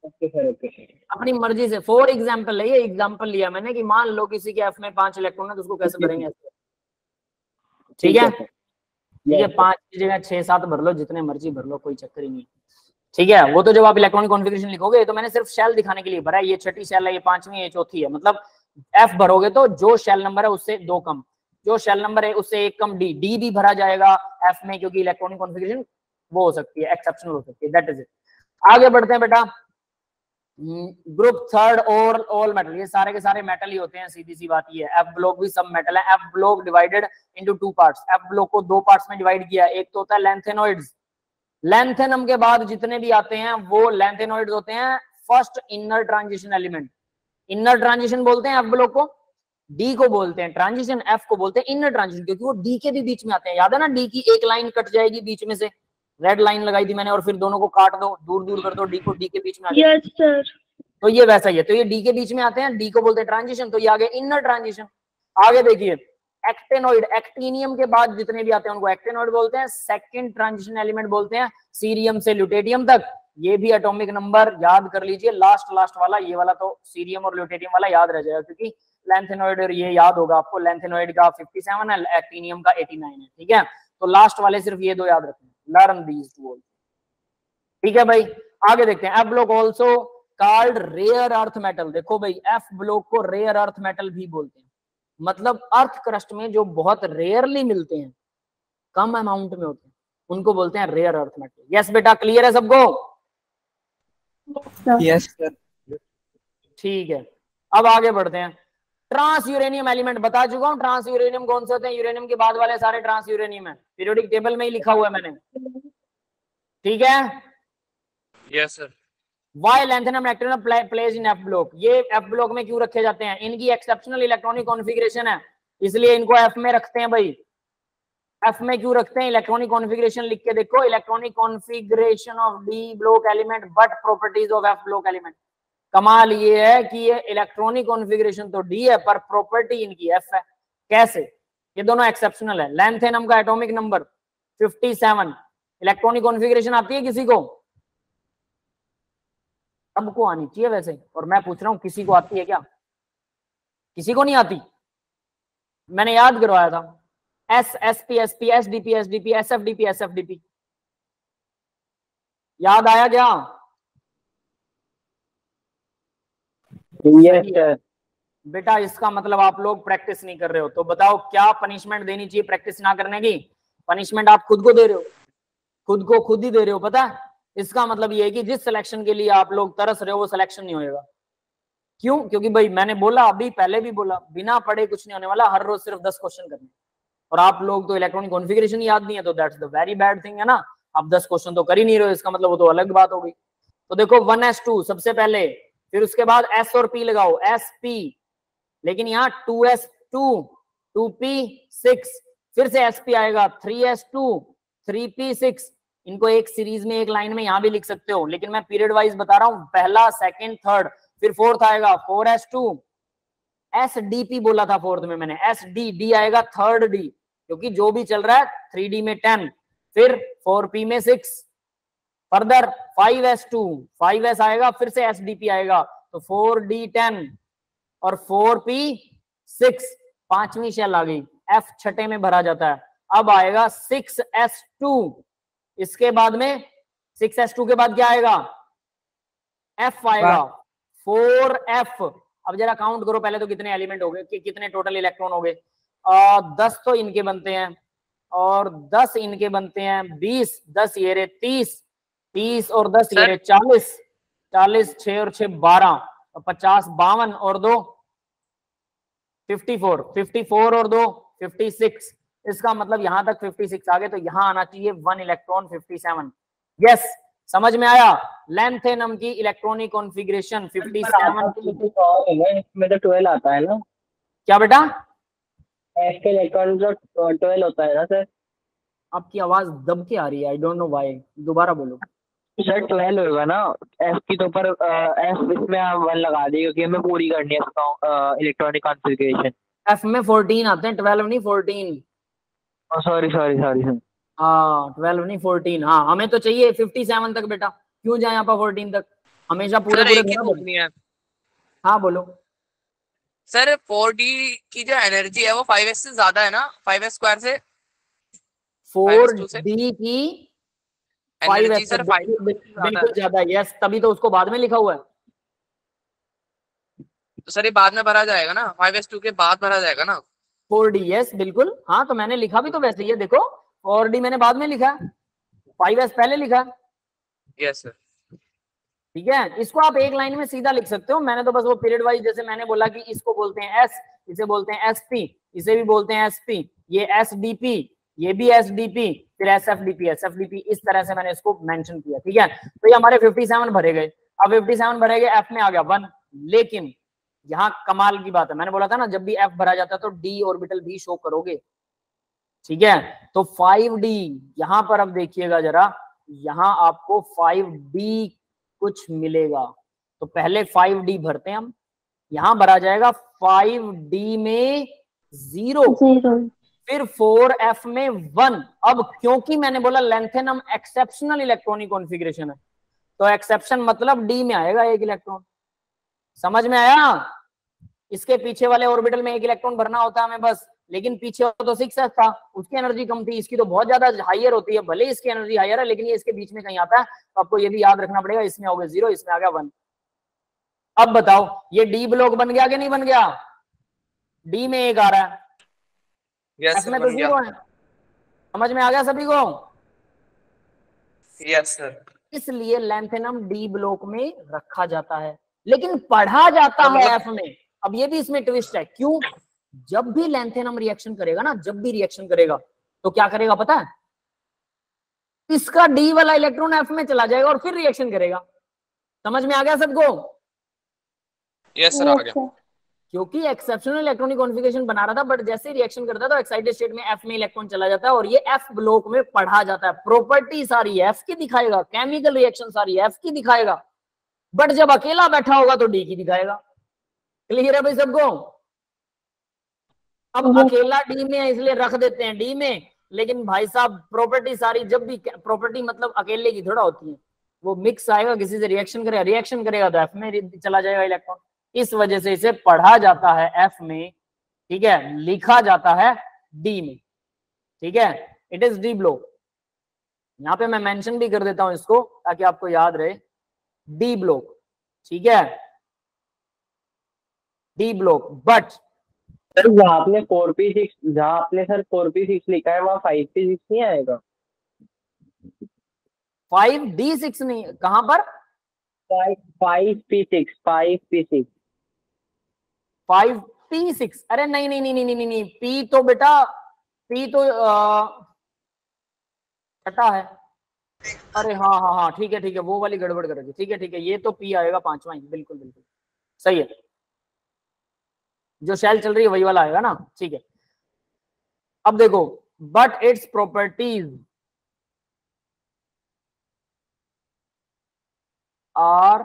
ओके सर, ओके सर। अपनी मर्जी से। फॉर एग्जाम्पल है, ये एग्जाम्पल लिया मैंने कि मान लो किसी के एफ में 5 इलेक्ट्रॉन है तो उसको कैसे भरेंगे, ठीक है। ये 5 की जगह 6-7 भर लो, जितने मर्जी भर लो, कोई चक्कर ही नहीं, ठीक है। वो तो जब आप इलेक्ट्रॉनिक कॉन्फ़िगरेशन लिखोगे, तो मैंने सिर्फ शेल दिखाने के लिए भरा है। ये 6ठी शेल है, ये 5वीं है, ये 4थी है, मतलब एफ भरोगे तो जो शेल नंबर है उससे 2 कम, जो शेल नंबर है उससे 1 कम, डी, डी भी भरा जाएगा एफ में, क्योंकि इलेक्ट्रॉनिक कॉन्फ़िगरेशन वो हो सकती है, एक्सेप्शनल हो सकती है, दैट इज इट। आगे बढ़ते हैं बेटा, ग्रुप थर्ड और ऑल मेटल, ये सारे के सारे मेटल ही होते हैं, सीधी सी बात ये है। एफ ब्लॉक भी सब मेटल है। F block divided into two parts, F block को दो पार्ट्स में डिवाइड किया। एक तो होता है लैंथेनॉइड्स, लैंथेनम के बाद जितने भी आते हैं वो लैंथेनॉइड्स होते हैं। First inner transition element, inner transition बोलते हैं एफ ब्लॉक को, डी को बोलते हैं ट्रांजिशन, एफ को बोलते हैं इनर ट्रांजिशन, क्योंकि वो डी के भी बीच में आते हैं। याद है ना, डी की एक लाइन कट जाएगी बीच में से, रेड लाइन लगाई थी मैंने, और फिर दोनों को काट दो, दूर दूर कर दो, डी को डी के बीच में आ जाए। Yes sir. तो ये वैसा ही है, तो ये डी के बीच में आते हैं, डी को बोलते हैं ट्रांजिशन। तो ये आगे इनर ट्रांजिशन। आगे देखिए एक्टेनॉइड, एक्टिनियम के बाद जितने भी आते हैं उनको एक्टेनॉइड बोलते हैं। सेकंड ट्रांजिशन एलिमेंट बोलते हैं सीरियम से ल्यूटेटियम तक। ये भी एटॉमिक नंबर याद कर लीजिए, लास्ट वाला, ये वाला तो सीरियम और ल्यूटेटियम वाला याद रह जाएगा, क्योंकि लैंथेनॉइड और ये याद होगा आपको, लैंथेनॉइड का 57 है, एक्टिनियम का 89 है, ठीक है। तो लास्ट वाले सिर्फ ये दो याद रखना, लर्न दीज टू, ठीक है भाई। आगे देखते हैं, F block also called rare earth metal. देखो भाई, एफ ब्लॉक को रेयर अर्थ मेटल भी बोलते हैं, मतलब अर्थ क्रस्ट में जो बहुत रेयरली मिलते हैं, कम अमाउंट में होते हैं, उनको बोलते हैं रेयर अर्थ मेटल। यस बेटा, क्लियर है सबको? Yes sir. ठीक है, अब आगे बढ़ते हैं। ट्रांस यूरेनियम एलिमेंट बता चुका हूं, ट्रांस यूरेनियम कौन से होते हैं, यूरेनियम के बाद वाले सारे ट्रांस यूरेनियम है, पीरियोडिक टेबल में ही लिखा हुआ है मैंने, ठीक है। Yes sir. Why lanthanum actinium place in F block, ये एफ ब्लॉक में क्यों रखे जाते हैं, इनकी एक्सेप्शनल इलेक्ट्रॉनिक कॉन्फ़िगरेशन है, इसलिए इनको एफ में रखते हैं भाई। एफ में क्यों रखते हैं, इलेक्ट्रॉनिक कॉन्फ़िगरेशन लिख के देखो, electronic configuration of D block element but properties of F block element. कमाल ये है कि ये इलेक्ट्रॉनिक कॉन्फ़िगरेशन तो डी है पर प्रॉपर्टी इनकी एफ है। कैसे? ये दोनों एक्सेप्शनल है। लैंथेनम का एटॉमिक नंबर 57, इलेक्ट्रॉनिक कॉन्फ़िगरेशन आती है किसी को? सबको आनी चाहिए वैसे, और मैं पूछ रहा हूं किसी को आती है क्या? किसी को नहीं आती? मैंने याद करवाया था, S S P S P, S D P S D P, S F D P S F D P, याद आया क्या? yes, बेटा इसका मतलब आप लोग प्रैक्टिस नहीं कर रहे हो, तो बताओ क्या पनिशमेंट देनी चाहिए प्रैक्टिस ना करने की? पनिशमेंट आप खुद को दे रहे हो, खुद को खुद ही दे रहे हो, पता है। इसका मतलब ये है कि जिस सिलेक्शन के लिए आप लोग तरस रहे हो वो सिलेक्शन नहीं होएगा। क्यों? क्योंकि भाई मैंने बोला, अभी पहले भी बोला, बिना पढ़े कुछ नहीं होने वाला, हर रोज सिर्फ 10 क्वेश्चन करने, और आप लोग तो इलेक्ट्रॉनिक कॉन्फ़िगरेशन याद नहीं है, तो that's the very bad thing है ना। आप 10 क्वेश्चन तो कर ही नहीं रहे हो, इसका मतलब वो तो अलग बात हो गई। तो देखो 1s2 सबसे पहले, फिर उसके बाद s और p लगाओ, sp, लेकिन यहाँ 2s2, 2p6, फिर से sp आएगा, 3s2, 3p6, इनको एक सीरीज में एक लाइन में यहाँ भी लिख सकते हो, लेकिन मैं पीरियड वाइज बता रहा हूँ, पहला, सेकंड, थर्ड, फिर फोर्थ आएगा 4s2, sdp बोला था फोर्थ में मैंने, sd, d आएगा थर्ड d, क्योंकि जो भी चल रहा है 3d में 10, फिर 4p में 6, फर्दर 5s2, 5s आएगा, फिर से sdp आएगा, तो 4d10 और 4p6, पांचवी शेल आ गई, f छठे में भरा जाता है। अब आएगा 6s2, इसके बाद में 6s2 के बाद क्या आएगा? f आएगा, 4f। अब जरा काउंट करो पहले तो कितने एलिमेंट हो गए, कितने टोटल इलेक्ट्रॉन हो गए? 10 तो इनके बनते हैं, और 10 इनके बनते हैं, 20, 10 ये रहे 30, 30 और 10 ये रहे 40, 40, 6 और 6 12, 50, 52 और 2 54, 54 और 2 56। इसका मतलब यहां तक 56 आ गए, तो यहां आना चाहिए 1 इलेक्ट्रॉन 57। यस, समझ में आया? लैंथेनम की इलेक्ट्रॉनिक कॉन्फ़िगरेशन 57 इसमें तो 12 आता है ना? क्या बेटा? एफ के इलेक्ट्रॉन जो 12 होता है ना सर? आपकी आवाज दब के आ रही है, आई डोंट नो व्हाई, दोबारा बोलो सर। 12 होगा ना एफ की, तो पर एफ इसमें आप 1 लगा दी, क्योंकि हमें पूरी करनी है इलेक्ट्रॉनिक कॉन्फ़िगरेशन। एफ में 14 आते हैं, 12 नहीं 14। Sorry sorry sorry sir. हाँ 12 नहीं 14, हाँ हमें तो चाहिए 57 तक बेटा, क्यों जाए यहाँ पर 14 तक, हमेशा पूरे पूरे। हाँ बोलो सर। 4D की जो एनर्जी है वो 5s से ज्यादा है ना, 5s स्क्वायर से? 4D की एनर्जी सर 5 बिल्कुल ज्यादा है, यस, तभी तो उसको बाद में लिखा हुआ है। तो सर ये बाद में भरा जाएगा ना, 5s2 के बाद भरा जाएगा ना? 4D, यस बिल्कुल, हाँ तो मैंने लिखा भी तो वैसे ही है, देखो 4D मैंने बाद में लिखा, 5s पहले लिखा। Yes sir. ठीक है, इसको आप एक लाइन में सीधा लिख सकते हो। मैंने तो बस वो पीरियड वाइज, जैसे मैंने बोला कि इसको बोलते हैं एस, इसे बोलते हैं एसपी, इसे भी बोलते हैं एसपी, ये एसडीपी, ये भी एसडीपी, फिर एसएफडीपी, एसएफडीपी, इस तरह से मैंने इसको मेंशन किया। ठीक है, तो ये हमारे 57 भरे गए। अब 57 भरे गए, एफ में आ गया 1। लेकिन यहाँ कमाल की बात है, मैंने बोला था ना जब भी एफ भरा जाता है तो डी ऑर्बिटल भी शो करोगे। ठीक है, तो 5d यहां पर अब देखिएगा जरा, यहां आपको 5d कुछ मिलेगा। तो पहले 5d भरते हैं हम, यहां भरा जाएगा 5d में 0, फिर 4f में 1। अब क्योंकि मैंने बोला लेंथेनम एक्सेप्शनल इलेक्ट्रॉनिक कॉन्फ़िगरेशन है, तो एक्सेप्शन मतलब d में आएगा एक इलेक्ट्रॉन। समझ में आया? इसके पीछे वाले ऑर्बिटल में एक इलेक्ट्रॉन भरना होता है हमें बस, लेकिन पीछे तो 6s था, उसकी एनर्जी कम थी, इसकी तो बहुत ज्यादा हाइयर होती है। भले इसकी एनर्जी हाइयर है, लेकिन ये इसके बीच में कहीं आता है, तो आपको ये भी याद रखना पड़ेगा। इसमें हो गया 0, इसमें आ गया 1। अब बताओ ये डी ब्लॉक बन गया कि नहीं बन गया? डी में एक आ रहा है, यस में तो 0 है। समझ में आ गया सभी को? Yes sir. इसलिए लेंथेनम डी ब्लॉक में रखा जाता है, लेकिन पढ़ा जाता है एफ में। अब ये भी इसमें ट्विस्ट है, क्यों? जब भी लेंथेनम रिएक्शन करेगा ना, जब भी रिएक्शन करेगा तो क्या करेगा पता है? इसका डी वाला इलेक्ट्रॉन एफ में चला जाएगा और फिर रिएक्शन करेगा। समझ में आ गया सबको? यस सर, आ गया। क्योंकि एक्सेप्शनल इलेक्ट्रॉनिक कॉन्फ़िगरेशन बना रहा था, बट जैसे रिएक्शन करता है तो एक्साइटेड स्टेट में एफ में इलेक्ट्रॉन चला जाता है और ये एफ ब्लॉक में पढ़ा जाता है। प्रॉपर्टी सारी एफ की दिखाएगा, केमिकल रिएक्शन सारी एफ की दिखाएगा, बट जब अकेला बैठा होगा तो डी की दिखाएगा। क्लियर है भाई सबको? अब अकेला डी में है इसलिए रख देते हैं डी में, लेकिन भाई साहब प्रॉपर्टी सारी, जब भी प्रॉपर्टी मतलब अकेले की थोड़ा होती है, वो मिक्स आएगा, किसी से रिएक्शन करेगा तो एफ में चला जाएगा इलेक्ट्रॉन। इस वजह से इसे पढ़ा जाता है एफ में, ठीक है, लिखा जाता है डी में। ठीक है, इट इज डी ब्लॉक। यहाँ पे मैं मेंशन भी कर देता हूं इसको ताकि आपको याद रहे, डी ब्लॉक। ठीक है, डी ब्लॉक। बट सर जहाँ आपने 4p6, जहाँ आपने सर 4p6 लिखा है वहाँ 5p6 नहीं आएगा? 5d6 नहीं, कहां पर? 5p6, 5p6, 5p6। अरे नहीं नहीं नहीं नहीं नहीं नहीं, p तो बेटा, p तो छठा है। अरे हाँ हाँ हाँ, ठीक है, वो वाली गड़बड़ कर रही। ठीक है, ये तो p आएगा 5वां ही। बिल्कुल बिल्कुल सही है, जो शेल चल रही है वही वाला आएगा ना। ठीक है, अब देखो, but its properties are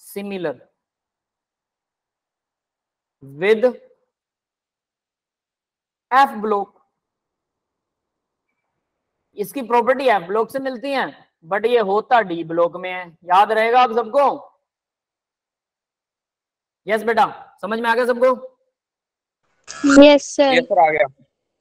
similar with F block. इसकी प्रॉपर्टी एफ ब्लॉक से मिलती है, बट ये होता डी ब्लॉक में है। याद रहेगा आप सबको? यस बेटा, समझ में आ गया सबको? Yes sir. यस सर, आ गया।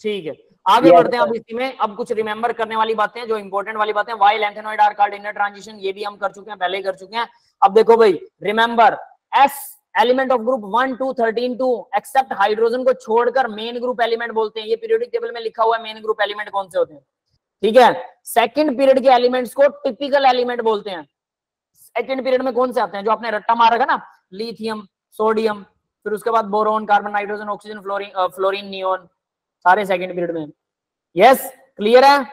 ठीक है, आगे बढ़ते हैं अब इसी में। अब कुछ रिमेंबर करने वाली बातें हैं, जो इंपॉर्टेंट वाली बातें। Why lanthanoid are called inner transition, ये भी हम कर चुके हैं, पहले ही कर चुके हैं। अब देखो भाई, remember S element of group 1 2 13 2 except hydrogen को छोड़कर मेन ग्रुप एलिमेंट बोलते हैं। ये पीरियोडिक टेबल में लिखा हुआ है मेन ग्रुप एलिमेंट कौन से होते हैं। ठीक है, सेकंड पीरियड के एलिमेंट्स को टिपिकल एलिमेंट बोलते हैं। सेकंड पीरियड में कौन से आते हैं जो आपने रट्टा मार रखा ना, लिथियम, सोडियम, फिर उसके बाद boron, carbon, nitrogen, oxygen, fluorine, neon, सारे सेकंड पीरियड में। यस, क्लियर है?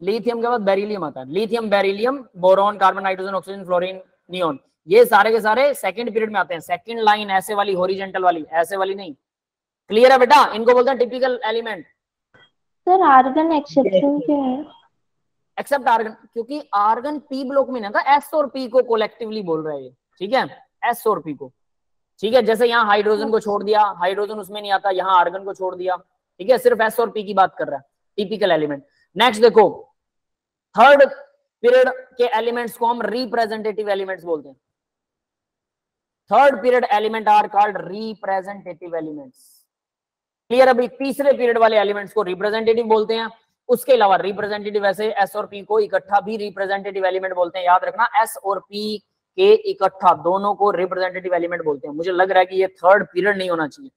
लिथियम के बाद बेरिलियम आता है, lithium, beryllium, boron, carbon, nitrogen, oxygen, fluorine, neon, ये सारे के सारे सेकंड पीरियड में आते हैं। सेकंड लाइन ऐसे वाली, हॉरिजॉन्टल वाली, ऐसे वाली नहीं। क्लियर है बेटा? इनको बोलते हैं typical element. Sir argon exception क्या है? एक्सेप्ट आर्गन, क्योंकि आर्गन पी ब्लॉक में ना था, एस और पी को कोलेक्टिवली बोल रहे हैं। ठीक है, एस और पी को। ठीक है, जैसे यहाँ हाइड्रोजन को छोड़ दिया, हाइड्रोजन उसमें नहीं आता, यहाँ आर्गन को छोड़ दिया। ठीक है, सिर्फ एस और पी की बात कर रहा है, टिपिकल एलिमेंट। नेक्स्ट देखो, थर्ड पीरियड के एलिमेंट्स को हम रिप्रेजेंटेटिव एलिमेंट्स बोलते हैं। Third period element are called representative elements. Clear? अभी तीसरे पीरियड वाले एलिमेंट्स को रिप्रेजेंटेटिव बोलते हैं। उसके अलावा रिप्रेजेंटेटिव ऐसे एस और पी को इकट्ठा भी रिप्रेजेंटेटिव एलिमेंट बोलते हैं। याद रखना, एस और पी के इकट्ठा दोनों को रिप्रेजेंटेटिव एलिमेंट बोलते हैं। मुझे लग रहा है कि ये थर्ड पीरियड नहीं होना चाहिए।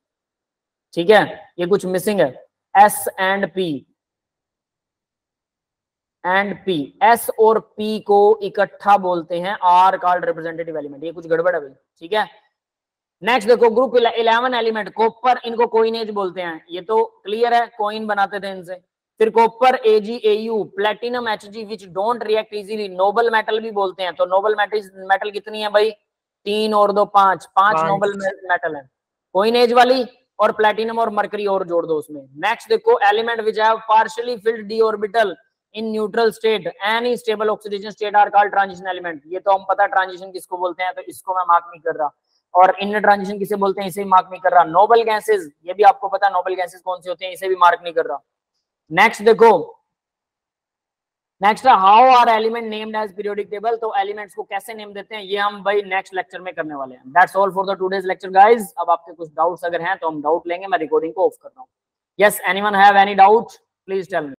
ठीक है, ये कुछ मिसिंग है। S and P, and P. S और पी को इकट्ठा बोलते हैं आर कॉल्ड रिप्रेजेंटेटिव एलिमेंट। ये कुछ गड़बड़ है भाई, ठीक है। नेक्स्ट देखो ग्रुप 11 एलिमेंट, कॉपर इनको कोइनेज बोलते हैं, ये तो क्लियर है, कोइन बनाते थे इनसे। फिर copper AgAu, platinum Hg which don't react easily, Nobel metal भी बोलते हैं। तो नोबल मेटल कितनी है भाई, 3 और 2 5 नोबल मेटल है। कोइनेज वाली और प्लेटिनम और मरकरी और जोड़ दो उसमें। नेक्स्ट देखो element which have partially filled d orbital in neutral state any stable oxidation state are called transition element. ये तो हम पता ट्रांजिशन किसको बोलते हैं, तो इसको मैं मार्क नहीं कर रहा। और इन ट्रांजिशन किसे बोलते हैं, इसे भी मार्क नहीं कर रहा। नोबल गैसेस, ये भी आपको पता नोबल गैसेस कौन से होते हैं, इसे भी मार्क नहीं कर रहा। नेक्स्ट देखो, next how are element named as periodic table. तो एलिमेंट्स को कैसे नेम देते हैं ये हम भाई नेक्स्ट लेक्चर में करने वाले हैं। That's all for the today's lecture guys. अब आपके कुछ डाउट्स अगर हैं तो हम डाउट लेंगे, मैं रिकॉर्डिंग को ऑफ कर रहा हूँ। Yes, anyone have any doubt please tell me.